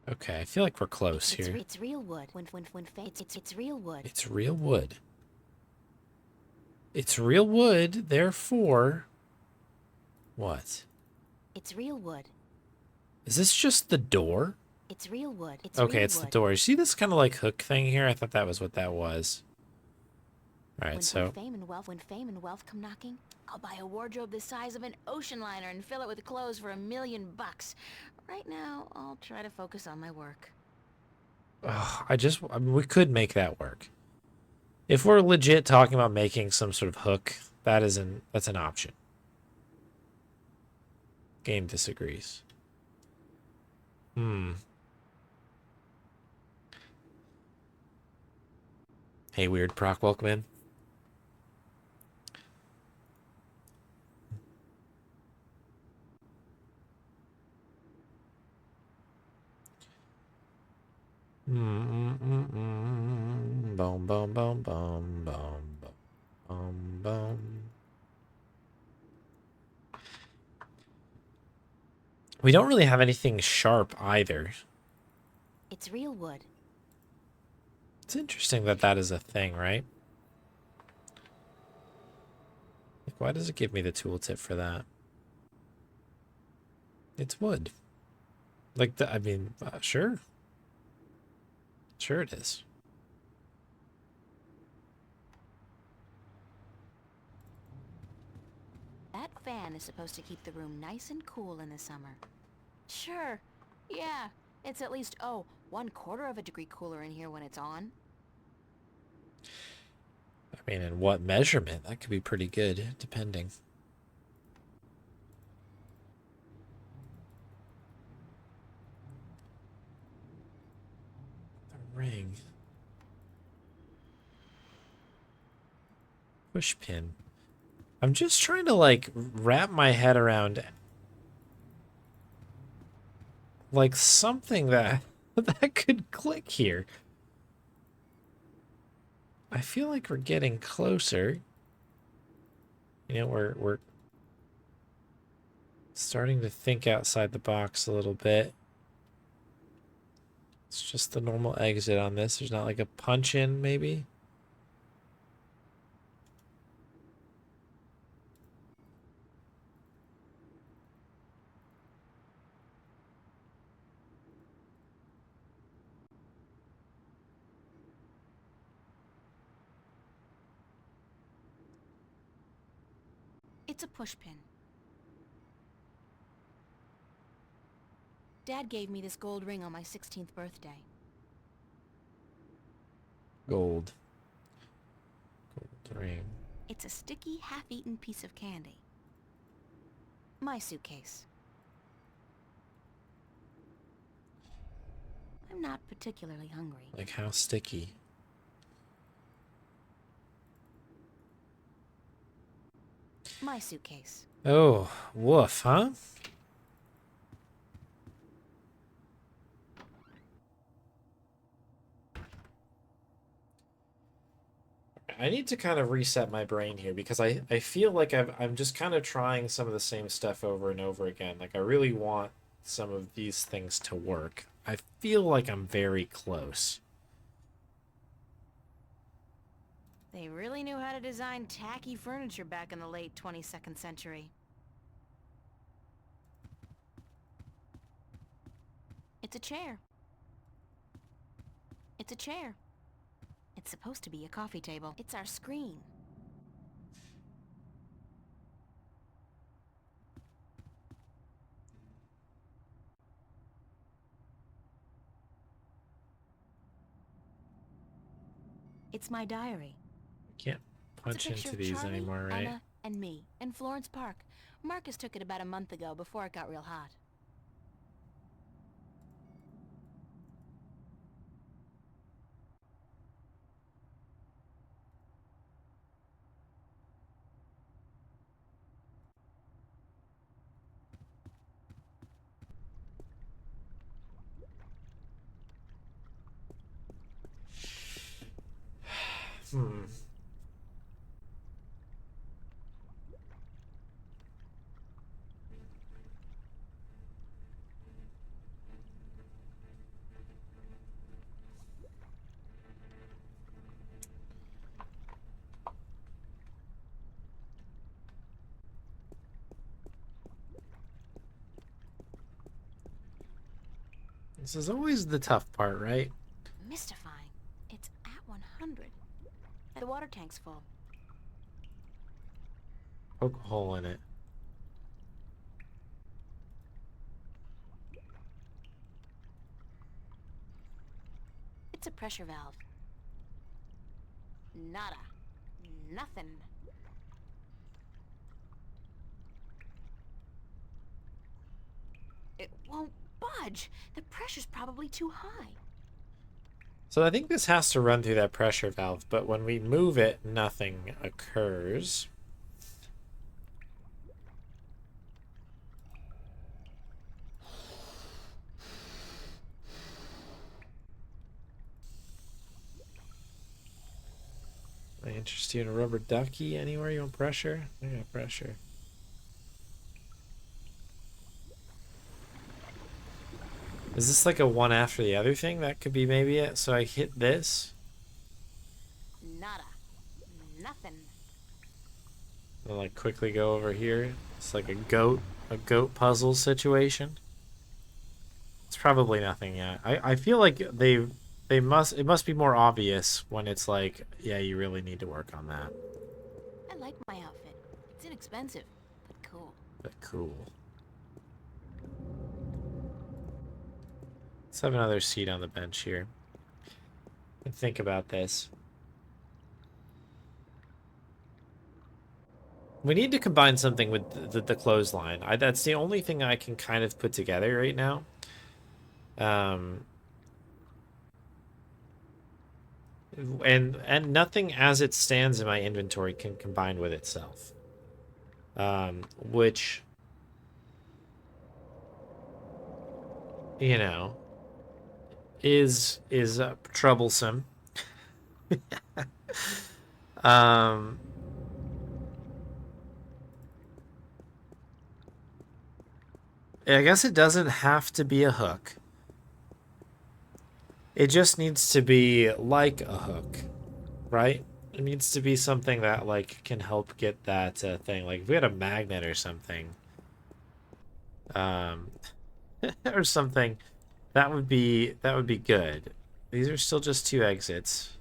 S1: Okay, I feel like we're close here.
S2: It's real wood. When fame, it's real wood.
S1: It's real wood. It's real wood, therefore... What?
S2: It's real wood.
S1: Is this just the door?
S2: It's real wood. It's
S1: Okay,
S2: real
S1: it's the
S2: wood.
S1: door. You see this kind of like hook thing here? I thought that was what that was. Alright,
S2: When
S1: so...
S2: fame and wealth come knocking, I'll buy a wardrobe the size of an ocean liner and fill it with clothes for $1 million. Right now, I'll try to focus on my work.
S1: Ugh, I mean, we could make that work. If we're legit talking about making some sort of hook, that's an option. Game disagrees. Hey, Weird Proc, welcome in. Boom, boom, boom, boom, boom, boom, boom. We don't really have anything sharp either.
S2: It's real wood.
S1: It's interesting that that is a thing, right? Like, why does it give me the tooltip for that? It's wood. Like, I mean, sure. Sure it is.
S2: That fan is supposed to keep the room nice and cool in the summer. Sure. Yeah. It's at least, 1/4 of a degree cooler in here when it's on.
S1: I mean, in what measurement? That could be pretty good, depending. The ring. Push pin. I'm just trying to, like, wrap my head around, like, something that that could click here. I feel like we're getting closer. You know, we're starting to think outside the box a little bit. It's just the normal exit on this. There's not like a punch in, maybe.
S2: It's a pushpin. Dad gave me this gold ring on my 16th birthday.
S1: Gold. Gold ring.
S2: It's a sticky, half-eaten piece of candy. My suitcase. I'm not particularly hungry.
S1: Like, how sticky?
S2: My suitcase.
S1: Oh, woof, huh? I need to kind of reset my brain here because I feel like I'm just kind of trying some of the same stuff over and over again. Like, I really want some of these things to work. I feel like I'm very close.
S2: They really knew how to design tacky furniture back in the late 22nd century. It's a chair. It's a chair. It's supposed to be a coffee table. It's our screen. It's my diary.
S1: Can't punch
S2: It's a picture
S1: into
S2: of
S1: these
S2: Charlie,
S1: anymore, right?
S2: Emma, and me in Florence Park. Marcus took it about a month ago before it got real hot.
S1: Hmm. This is always the tough part, right?
S2: Mystifying. It's at 100. The water tank's full.
S1: Poke a hole in it.
S2: It's a pressure valve. Nada. Nothing. It won't budge. The pressure's probably too high.
S1: So I think this has to run through that pressure valve, but when we move it, nothing occurs. I interest you in a rubber ducky anywhere? You want pressure? I got pressure. Is this like a one after the other thing? That could be maybe it. So I hit this.
S2: Nada. Nothing.
S1: And like quickly go over here. It's like a goat puzzle situation. It's probably nothing yet. I feel like it must be more obvious when it's like, yeah, you really need to work on that.
S2: I like my outfit. It's inexpensive, but cool.
S1: But cool. Let's have another seat on the bench here. And think about this. We need to combine something with the clothesline. That's the only thing I can kind of put together right now. And nothing as it stands in my inventory can combine with itself. Which, you know, is troublesome. Um, I guess it doesn't have to be a hook. It just needs to be like a hook, right? It needs to be something that like can help get that thing. Like if we had a magnet or something, um, or something, that would be good. These are still just 2 exits.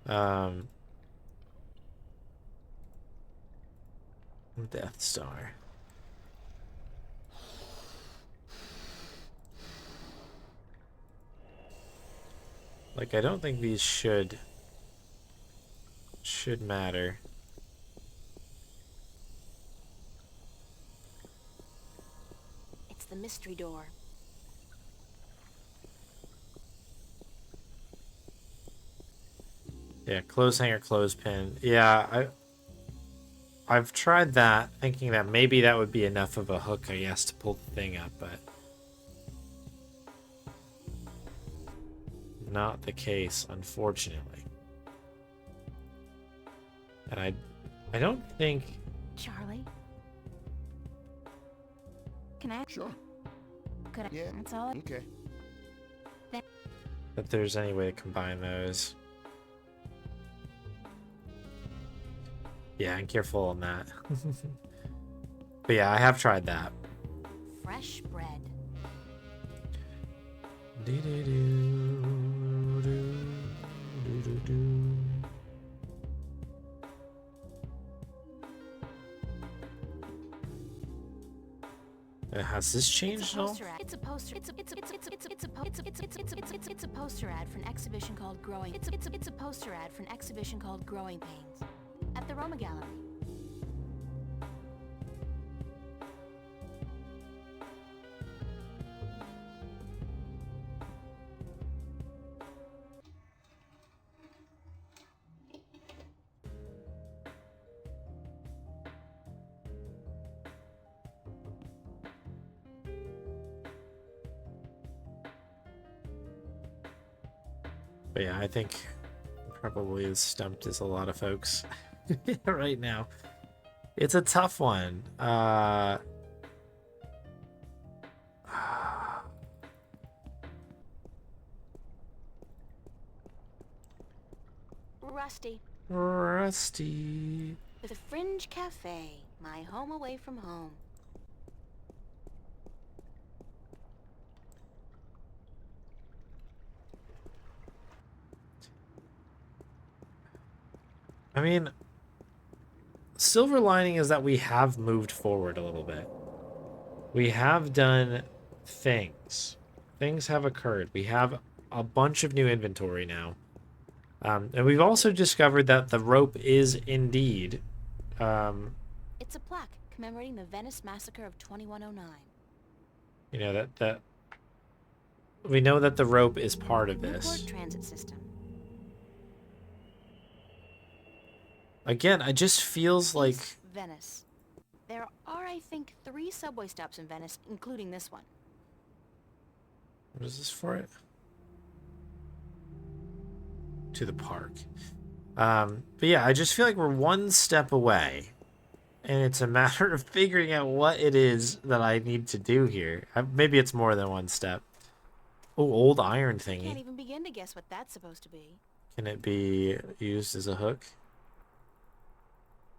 S1: Um, Death Star. Like I don't think these should matter.
S2: It's the mystery door.
S1: Yeah, clothes hanger, clothespin. Yeah, I've tried that, thinking that maybe that would be enough of a hook, I guess, to pull the thing up, but not the case, unfortunately. And I don't think
S2: Charlie? Can I?
S5: Sure.
S2: Could I?
S5: Yeah.
S2: That's all.
S5: Okay.
S1: that there's any way to combine those. Yeah, I'm careful on that. But yeah, I have tried that.
S2: Fresh bread.
S1: Has this changed at all?
S2: It's a poster. It's a poster ad for an exhibition called Growing. It's a poster ad for an exhibition called Growing Pains at the Roma Gallery.
S1: But yeah, I think probably as stumped as a lot of folks right now. It's a tough one.
S2: Rusty.
S1: Rusty.
S2: The Fringe Cafe. My home away from home.
S1: I mean, silver lining is that we have moved forward a little bit. We have done things. Things have occurred. We have a bunch of new inventory now. And we've also discovered that the rope is indeed...
S2: It's a plaque commemorating the Venice massacre of 2109.
S1: you know, that we know that the rope is part of this.
S2: Newport transit system.
S1: Again, it just feels like...
S2: East Venice. There are, I think, 3 subway stops in Venice, including this one.
S1: What is this for it? To the park. But yeah, I just feel like we're one step away. And it's a matter of figuring out what it is that I need to do here. Maybe it's more than one step. Oh, old iron
S2: Can't
S1: thingy.
S2: even begin to guess what that's supposed to be.
S1: Can it be used as a hook?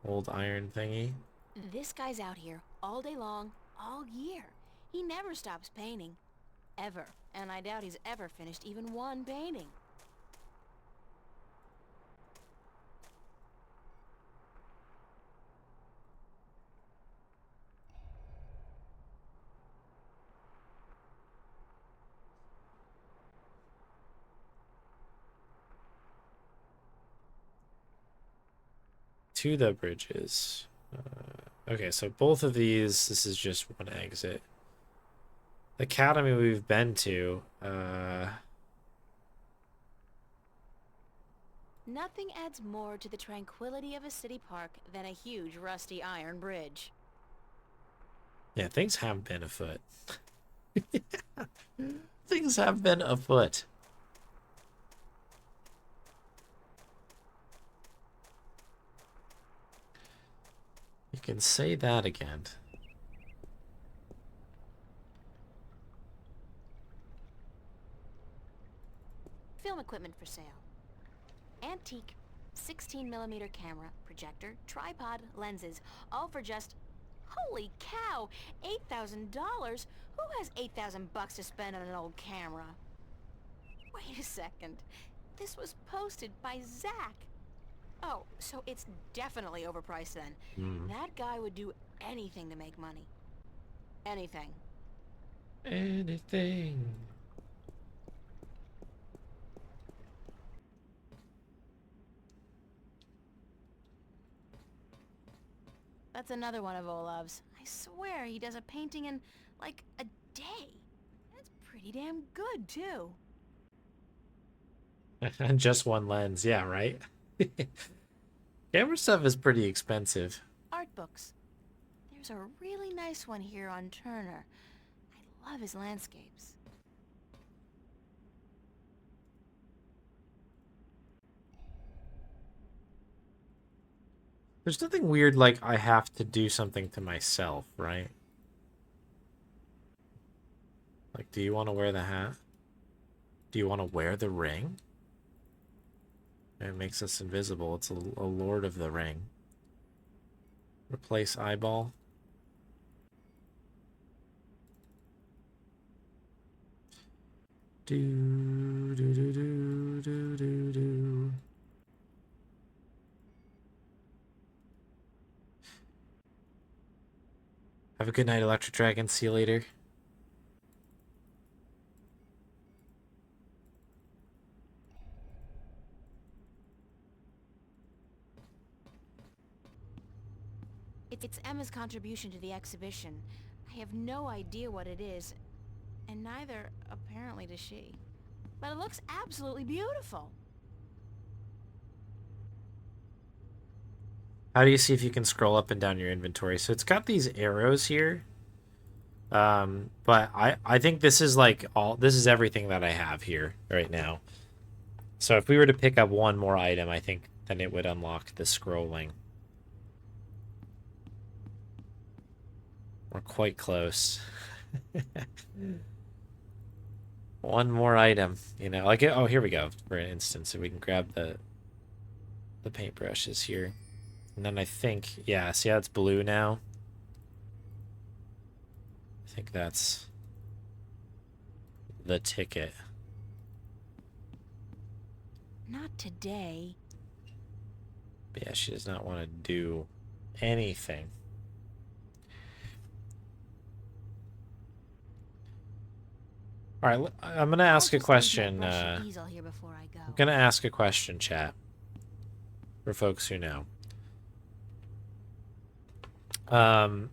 S1: Old iron thingy.
S2: This guy's out here all day long, all year. He never stops painting. Ever. And I doubt he's ever finished even one painting.
S1: To the bridges. Okay, so both of these, this is just one exit. The academy we've been to.
S2: Nothing adds more to the tranquility of a city park than a huge rusty iron bridge.
S1: Yeah, things have been afoot. Things have been afoot. You can say that again.
S2: Film equipment for sale. Antique 16mm camera, projector, tripod, lenses, all for just... Holy cow! $8,000? Who has $8,000 to spend on an old camera? Wait a second. This was posted by Zach. Oh, so it's definitely overpriced then. That guy would do anything to make money. Anything.
S1: Anything.
S2: That's another one of Olav's. I swear he does a painting in, like, a day. That's pretty damn good, too.
S1: And just one lens, yeah, right? Camera stuff is pretty expensive.
S2: Art books. There's a really nice one here on Turner. I love his landscapes.
S1: There's nothing weird like I have to do something to myself, right? Like, do you want to wear the hat? Do you want to wear the ring? It makes us invisible. It's a Lord of the Ring. Replace eyeball. Do do do do do do do. Have a good night, Electric Dragon. See you later.
S2: It's Emma's contribution to the exhibition. I have no idea what it is, and neither, apparently, does she. But it looks absolutely beautiful.
S1: How do you see if you can scroll up and down your inventory? So it's got these arrows here. But I think this is like this is everything that I have here right now. So if we were to pick up one more item, I think then it would unlock the scrolling. We're quite close. One more item, you know, like, oh, here we go. For instance, if we can grab the paintbrushes here. And then I think, yeah, see how it's blue now? I think that's the ticket.
S2: Not today.
S1: But yeah, she does not want to do anything. All right, I'm gonna ask a question. I'm gonna ask a question, chat, for folks who know. Am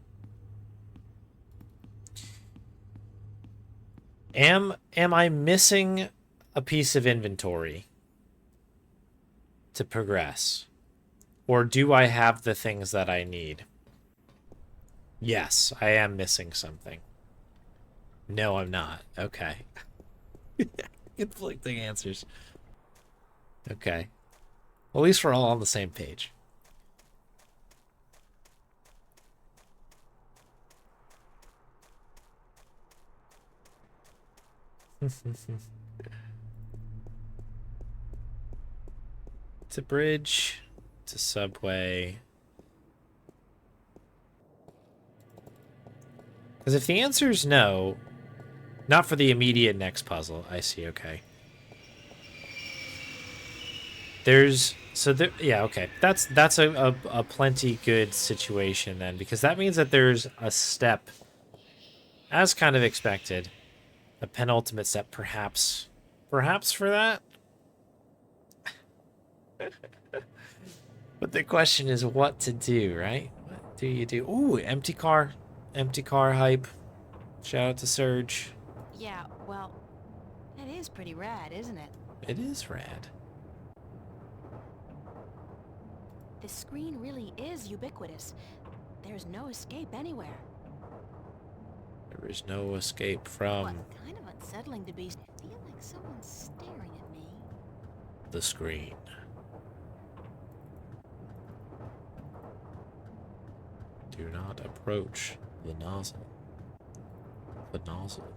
S1: I missing a piece of inventory to progress, or do I have the things that I need? Yes, I am missing something. No, I'm not. Okay. Conflicting answers. Okay. Well, at least we're all on the same page. It's a bridge. It's a subway. Because if the answer is no, not for the immediate next puzzle. I see, okay. Yeah, okay. That's a plenty good situation then, because that means that there's a step, as kind of expected, a penultimate step, perhaps for that. But the question is what to do, right? What do you do? Ooh, empty car hype. Shout out to Surge.
S2: Yeah, well, that is pretty rad, isn't it?
S1: It is rad.
S2: This screen really is ubiquitous. There's no escape anywhere.
S1: There is no escape
S2: What,
S1: from
S2: kind of unsettling to be... I feel like someone's staring at me.
S1: the screen. Do not approach the nozzle. The nozzle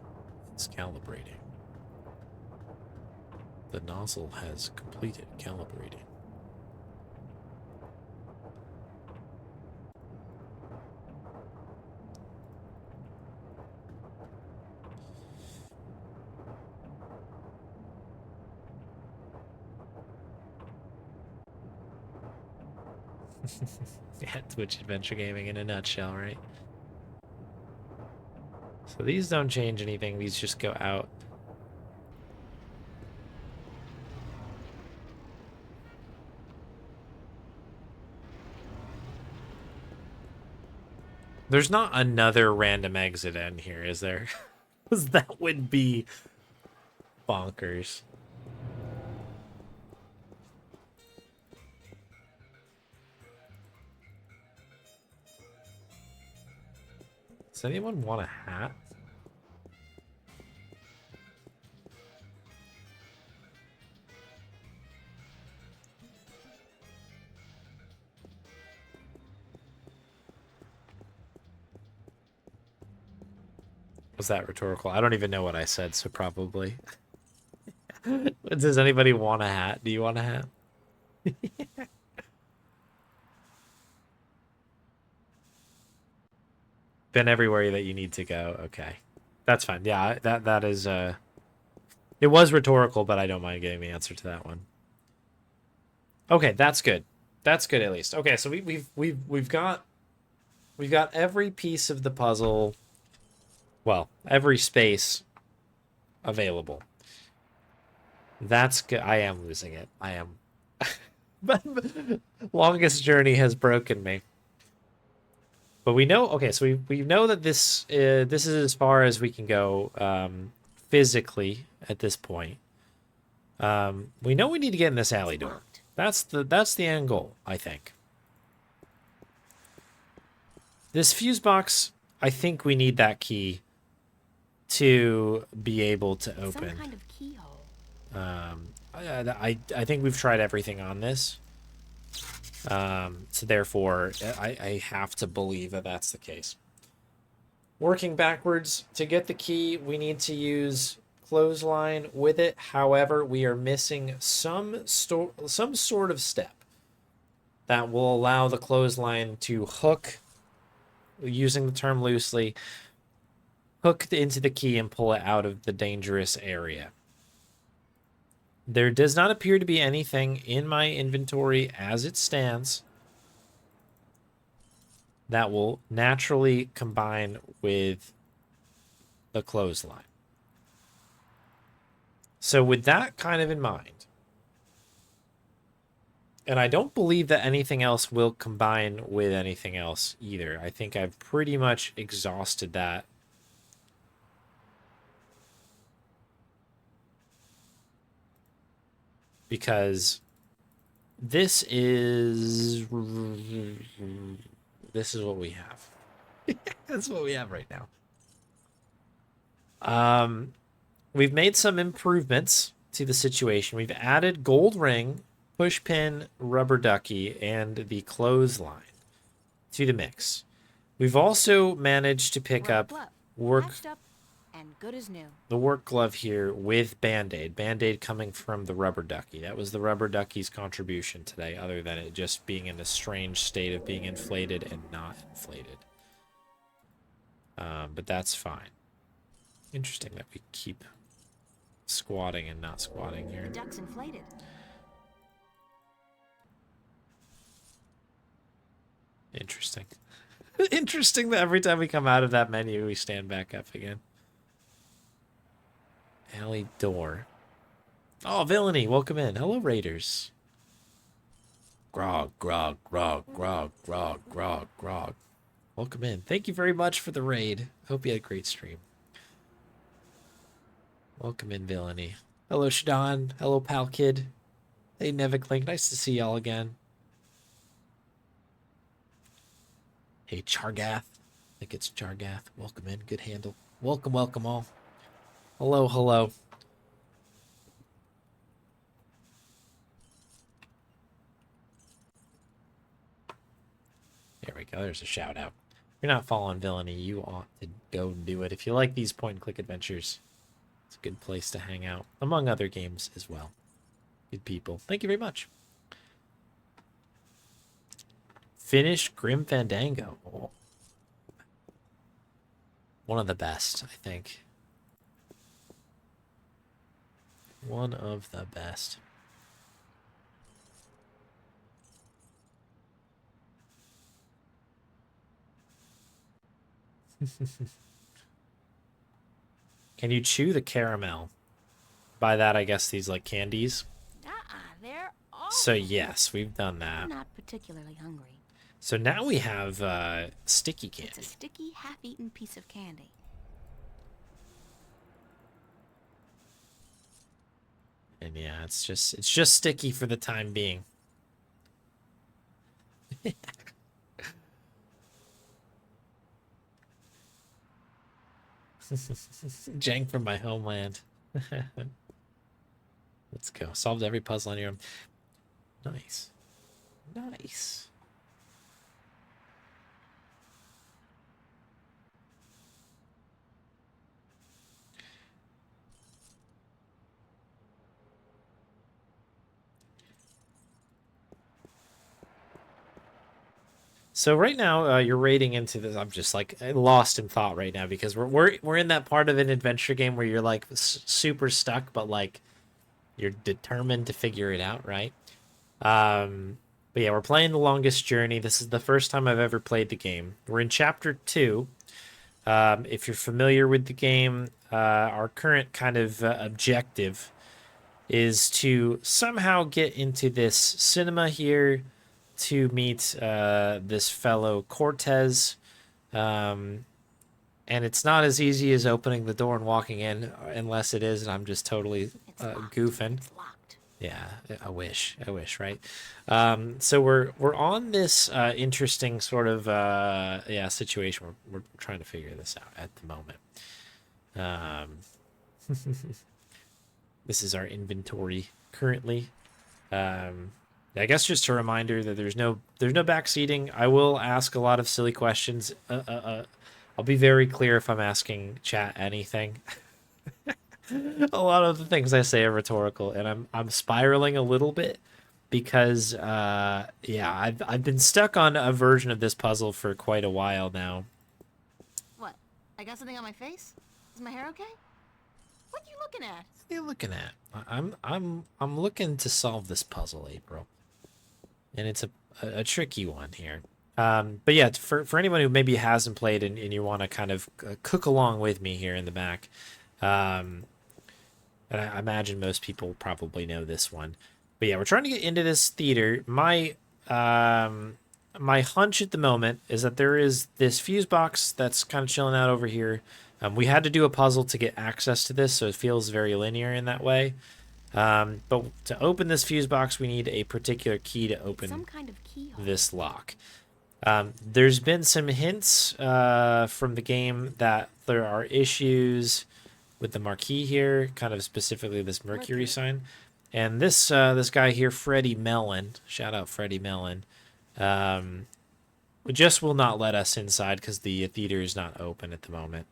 S1: is calibrating. The nozzle has completed calibrating. Yeah, Twitch Adventure Gaming in a nutshell, right? So these don't change anything, these just go out. There's not another random exit in here, is there? Because that would be bonkers. Does anyone want a hat? Was that rhetorical? I don't even know what I said, so probably. Does anybody want a hat? Do you want a hat? Been everywhere that you need to go. Okay. That's fine. Yeah, that is it was rhetorical, but I don't mind getting the answer to that one. Okay, that's good. That's good at least. Okay, so we've got every piece of the puzzle, well, every space available. That's good. I am losing it. I am. But longest journey has broken me. But we know, okay, so we know that this is as far as we can go physically at this point. We know we need to get in this alley door. That's the end goal, I think. This fuse box, I think we need that key to be able to open.
S2: Some kind of keyhole.
S1: I think we've tried everything on this. So therefore, I have to believe that that's the case. Working backwards, to get the key, we need to use clothesline with it. However, we are missing some sort of step that will allow the clothesline to hook, using the term loosely, hook into the key and pull it out of the dangerous area. There does not appear to be anything in my inventory as it stands that will naturally combine with the clothesline. So with that kind of in mind, and I don't believe that anything else will combine with anything else either. I think I've pretty much exhausted that. Because this is what we have. That's what we have right now. We've made some improvements to the situation. We've added gold ring, push pin, rubber ducky, and the clothesline to the mix. We've also managed to pick up
S2: Patched up and good as new.
S1: the work glove here with Band-Aid. Band-Aid coming from the rubber ducky. That was the rubber ducky's contribution today, other than it just being in a strange state of being inflated and not inflated. But that's fine. Interesting that we keep squatting and not squatting here.
S2: The duck's inflated.
S1: Interesting. Interesting that every time we come out of that menu, we stand back up again. Alley door. Oh, Villainy, welcome in. Hello, Raiders. Grog, grog, grog, grog, grog, grog, grog. Welcome in. Thank you very much for the raid. Hope you had a great stream. Welcome in, Villainy. Hello, Shadon. Hello, Pal Kid. Hey, Nevik Link. Nice to see y'all again. Hey, Chargath. I think it's Chargath. Welcome in. Good handle. Welcome, welcome all. Hello, hello. There we go. There's a shout out. If you're not following Villainy, you ought to go and do it. If you like these point-and-click adventures, it's a good place to hang out, among other games as well. Good people. Thank you very much. Finish Grim Fandango. Oh. One of the best, I think. One of the best. Can you chew the caramel? By that, I guess these like candies.
S2: They're all.
S1: So yes, we've done that.
S2: I'm not particularly hungry.
S1: So now we have sticky candy.
S2: It's a sticky, half-eaten piece of candy.
S1: And yeah, it's just sticky for the time being. Jang from my homeland. Let's go. Solved every puzzle on your own. Nice. Nice. So right now, you're raiding into this. I'm just like lost in thought right now because we're in that part of an adventure game where you're like super stuck, but like you're determined to figure it out, right? But yeah, we're playing The Longest Journey. This is the first time I've ever played the game. We're in chapter 2. If you're familiar with the game, our current kind of objective is to somehow get into this cinema here to meet this fellow Cortez. And it's not as easy as opening the door and walking in, unless it is, and I'm just totally goofing.
S2: It's locked.
S1: Yeah, I wish, right? So we're on this interesting sort of situation. We're trying to figure this out at the moment. This is our inventory currently. I guess just a reminder that there's no backseating. I will ask a lot of silly questions. I'll be very clear if I'm asking chat anything. A lot of the things I say are rhetorical, and I'm spiraling a little bit because I've been stuck on a version of this puzzle for quite a while now.
S2: What? I got something on my face? Is my hair okay? What are you looking at?
S1: What are you looking at? I'm looking to solve this puzzle, April. And it's a tricky one here. But yeah, for anyone who maybe hasn't played and you want to kind of cook along with me here in the back, and I imagine most people probably know this one. But yeah, we're trying to get into this theater. My hunch at the moment is that there is this fuse box that's kind of chilling out over here. We had to do a puzzle to get access to this, so it feels very linear in that way. But to open this fuse box, we need a particular key to open
S2: Some kind of keyhole.
S1: this lock. There's been some hints from the game that there are issues with the marquee here, kind of specifically this Mercury sign. And this guy here, Freddie Mellon, shout out Freddie Mellon, just will not let us inside because the theater is not open at the moment.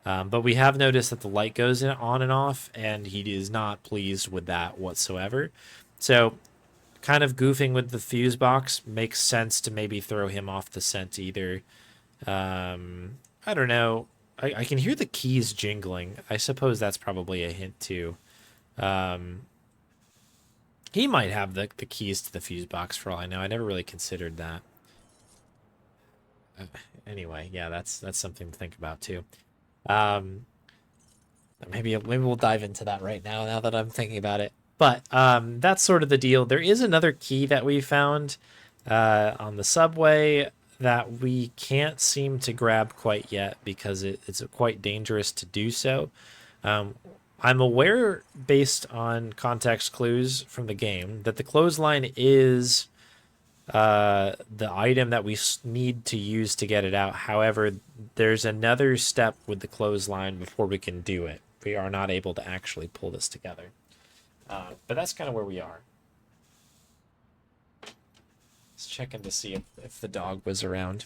S1: But we have noticed that the light goes on and off, and he is not pleased with that whatsoever. So kind of goofing with the fuse box makes sense to maybe throw him off the scent either. I don't know. I can hear the keys jingling. I suppose that's probably a hint too. He might have the keys to the fuse box for all I know. I never really considered that. Anyway, yeah, that's something to think about too. Maybe we'll dive into that right now that I'm thinking about it. But that's sort of the deal. There is another key that we found on the subway that we can't seem to grab quite yet because it's quite dangerous to do so. I'm aware, based on context clues from the game, that the clothesline is the item that we need to use to get it out. However, there's another step with the clothesline before we can do it. We are not able to actually pull this together. But that's kind of where we are. Let's check in to see if the dog was around.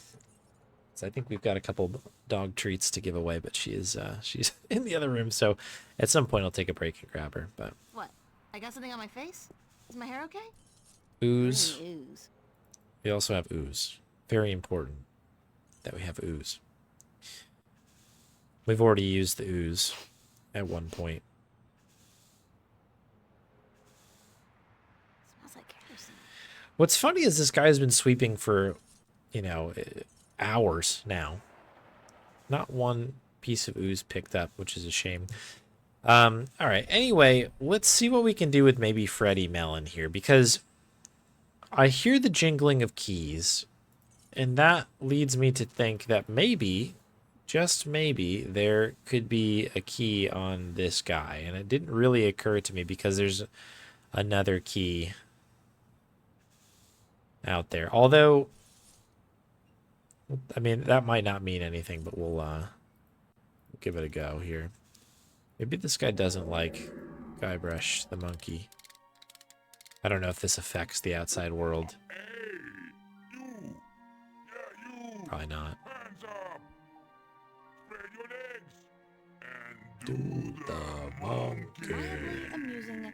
S1: So I think we've got a couple dog treats to give away, but she's in the other room. So at some point I'll take a break and grab her. But
S2: What? I got something on my face? Is my hair okay?
S1: ooze.
S2: Ooze.
S1: We also have ooze. Very important that we have ooze. We've already used the ooze at one point.
S2: Smells like kerosene.
S1: What's funny is this guy's been sweeping for, hours now. Not one piece of ooze picked up, which is a shame. All right. Anyway, let's see what we can do with maybe Freddy Melon here, because I hear the jingling of keys, and that leads me to think that maybe, just maybe, there could be a key on this guy. And it didn't really occur to me because there's another key out there. Although, I mean, that might not mean anything, but we'll give it a go here. Maybe this guy doesn't like Guybrush the monkey. I don't know if this affects the outside world.
S3: Hey, you! Yeah, you!
S1: Probably not.
S3: Hands up! Spread your legs! And
S1: Do the monkey.
S2: Very amusing,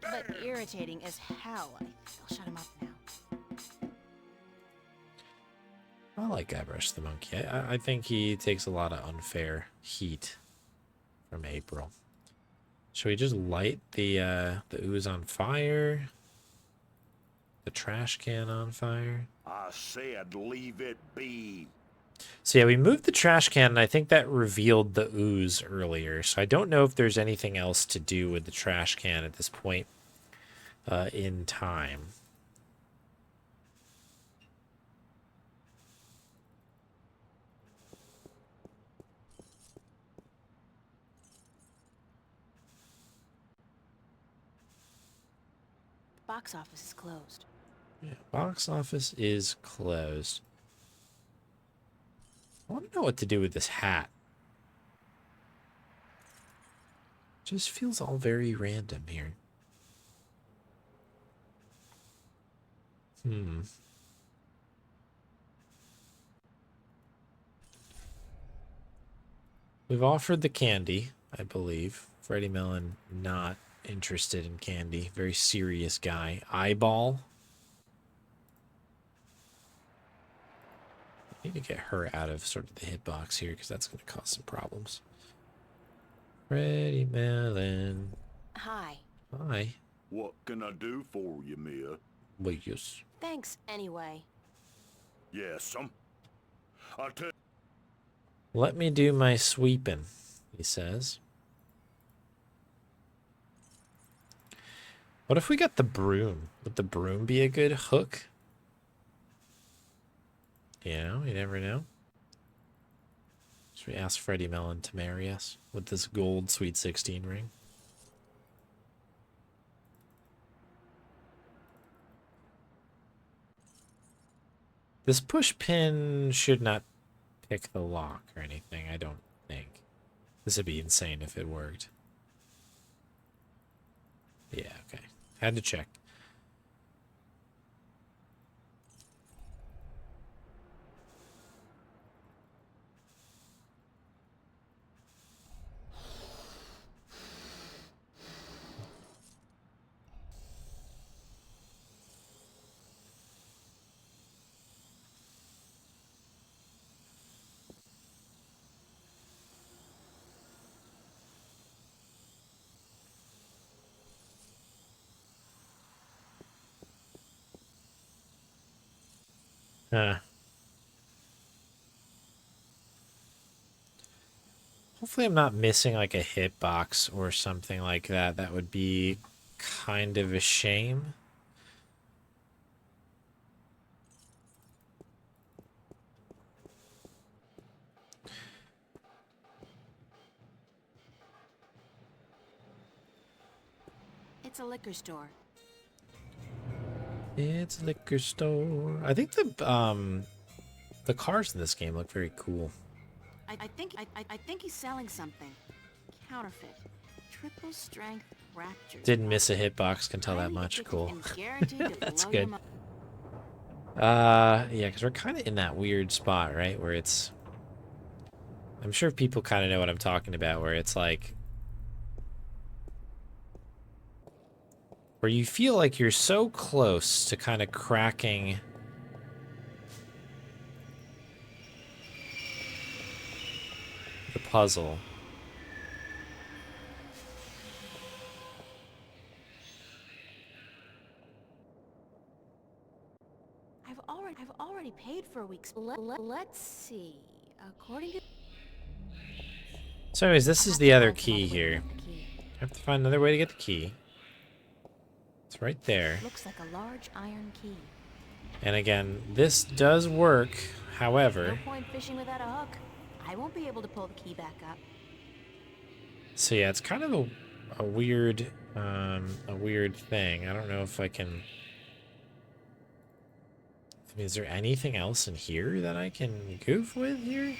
S2: but irritating as hell. I'll shut him up now.
S1: I like Guybrush the monkey. I think he takes a lot of unfair heat from April. Should we just light the ooze on fire? The trash can on fire?
S3: I said leave it be.
S1: So yeah, we moved the trash can, and I think that revealed the ooze earlier. So I don't know if there's anything else to do with the trash can at this point in time.
S2: Box office is closed.
S1: Yeah, box office is closed. I want to know what to do with this hat. Just feels all very random here. We've offered the candy, I believe. Freddy Melon not interested in candy. Very serious guy. Eyeball. I need to get her out of sort of the hitbox here because that's going to cause some problems. Freddy Melon.
S2: Hi.
S1: Hi.
S3: What can I do for you, Mia?
S1: Well, yes.
S2: Thanks, anyway.
S3: Yes, I'll tell.
S1: Let me do my sweeping, he says. What if we got the broom? Would the broom be a good hook? You know, you never know. Should we ask Freddy Melon to marry us with this gold Sweet 16 ring? This push pin should not pick the lock or anything, I don't think. This would be insane if it worked. Yeah, okay. Had to check. Hopefully I'm not missing like a hitbox or something like that. That would be kind of a shame.
S2: It's a liquor store.
S1: It's a liquor store. I think the cars in this game look very cool.
S2: I think he's selling something. Counterfeit. Triple strength rapture.
S1: Didn't miss a hitbox, can tell that
S2: Highly
S1: much.
S2: addictive
S1: Cool.
S2: and guaranteed to
S1: That's
S2: blow
S1: good.
S2: your mind.
S1: Yeah, because we're kind of in that weird spot, right? Where it's... I'm sure people kind of know what I'm talking about, where it's like... where you feel like you're so close to kind of cracking... the puzzle.
S2: I've already paid for a week's. Let's see. According to.
S1: So anyways, this
S2: I'll
S1: is
S2: have
S1: the
S2: to
S1: other
S2: find some
S1: key
S2: way to
S1: here.
S2: get the key.
S1: I have to find another way to get the key. It's right there.
S2: Looks like a large iron key.
S1: And again, this does work, however...
S2: No point fishing without a hook. I won't be able to pull the key back up.
S1: So yeah, it's kind of a weird thing. I don't know if I can... I mean, is there anything else in here that I can goof with here?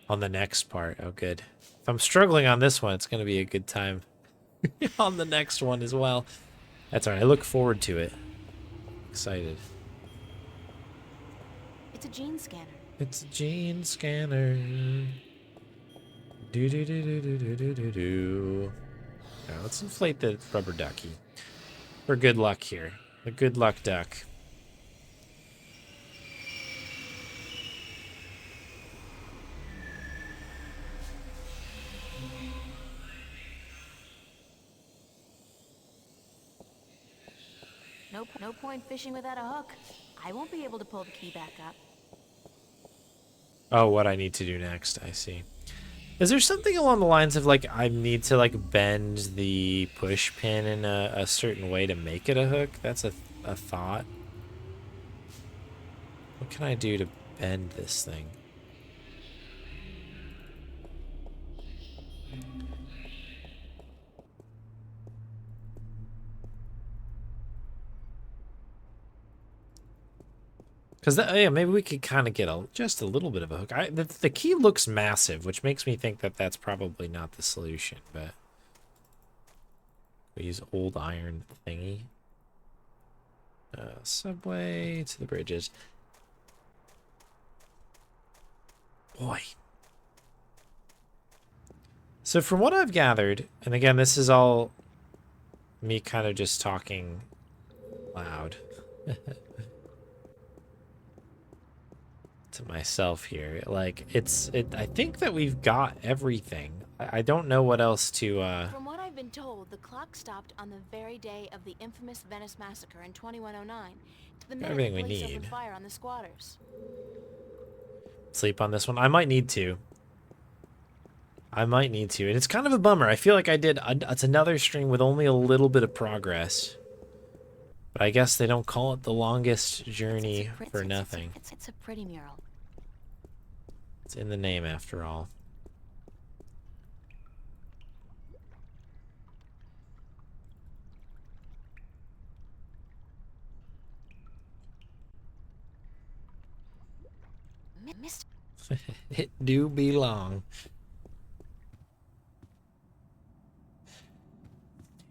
S1: On the next part. Oh, good. If I'm struggling on this one, it's going to be a good time on the next one as well. That's all right. I look forward to it. Excited.
S2: It's a gene scanner.
S1: It's a gene scanner. Do do do do do do do do do. Now let's inflate the rubber ducky for good luck here. The good luck duck.
S2: No point fishing without a hook. I won't be able to pull the key back up.
S1: Oh, what I need to do next. I see. Is there something along the lines of, like, I need to, like, bend the push pin in a certain way to make it a hook? That's a thought. What can I do to bend this thing? Because yeah, maybe we could kind of get just a little bit of a hook. The key looks massive, which makes me think that that's probably not the solution. But we use old iron thingy. Subway to the bridges. Boy. So from what I've gathered, and again, this is all me kind of just talking loud. To myself here, like I think that we've got everything. I don't know what else to
S2: From what I've been told, the clock stopped on the very day of the infamous Venice massacre in 2109. The minute
S1: everything
S2: the
S1: we
S2: police
S1: need.
S2: opened fire on the squatters.
S1: Sleep on this one. I might need to. And it's kind of a bummer. I feel like it's another stream with only a little bit of progress, but I guess they don't call it the longest journey for nothing.
S2: It's a pretty mural.
S1: It's in the name, after all.
S2: Missed.
S1: It do belong.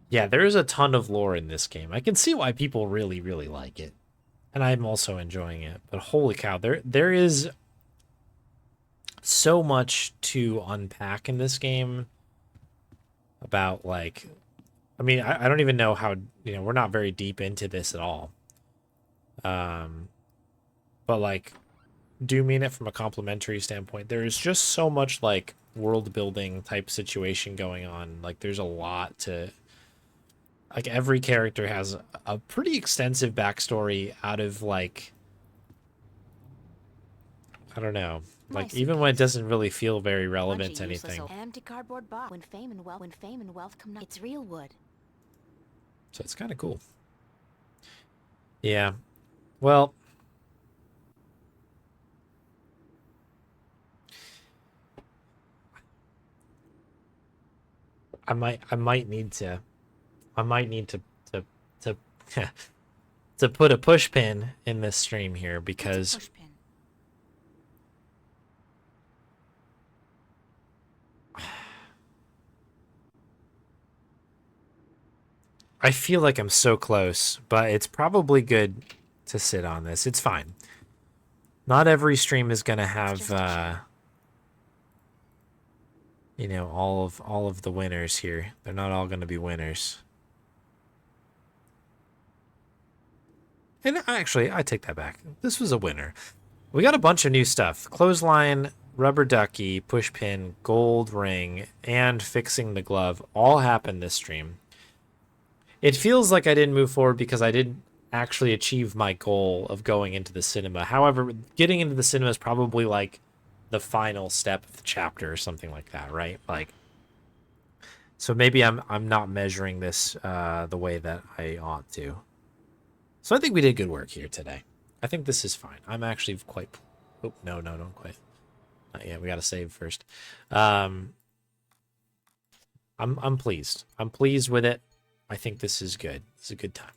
S1: Yeah, there is a ton of lore in this game. I can see why people really, really like it. And I'm also enjoying it. But holy cow, there is so much to unpack in this game about, like... I mean, I don't even know how... we're not very deep into this at all. But, like, do mean it from a complimentary standpoint. There is just so much, like, world-building type situation going on. Like, there's a lot to... Like, every character has a pretty extensive backstory out of, like... I don't know. Like, even when it doesn't really feel very relevant to anything.
S2: Empty cardboard box. When fame and wealth come, it's real wood.
S1: So it's kind of cool. Yeah. Well, I might need to to to to put a push pin in this stream here
S2: What's a
S1: because
S2: pushpin?
S1: I feel like I'm so close, but it's probably good to sit on this. It's fine. Not every stream is gonna have
S2: just a check.
S1: you know, all of the winners here. They're not all gonna be winners. And actually, I take that back. This was a winner. We got a bunch of new stuff. Clothesline, rubber ducky, push pin, gold ring, and fixing the glove all happened this stream. It feels like I didn't move forward because I didn't actually achieve my goal of going into the cinema. However, getting into the cinema is probably like the final step of the chapter or something like that, right? Like, so maybe I'm not measuring this the way that I ought to. So I think we did good work here today. I think this is fine. I'm actually quite. Oh no, don't quite. Not yet. We got to save first. I'm pleased. I'm pleased with it. I think this is good. It's a good time.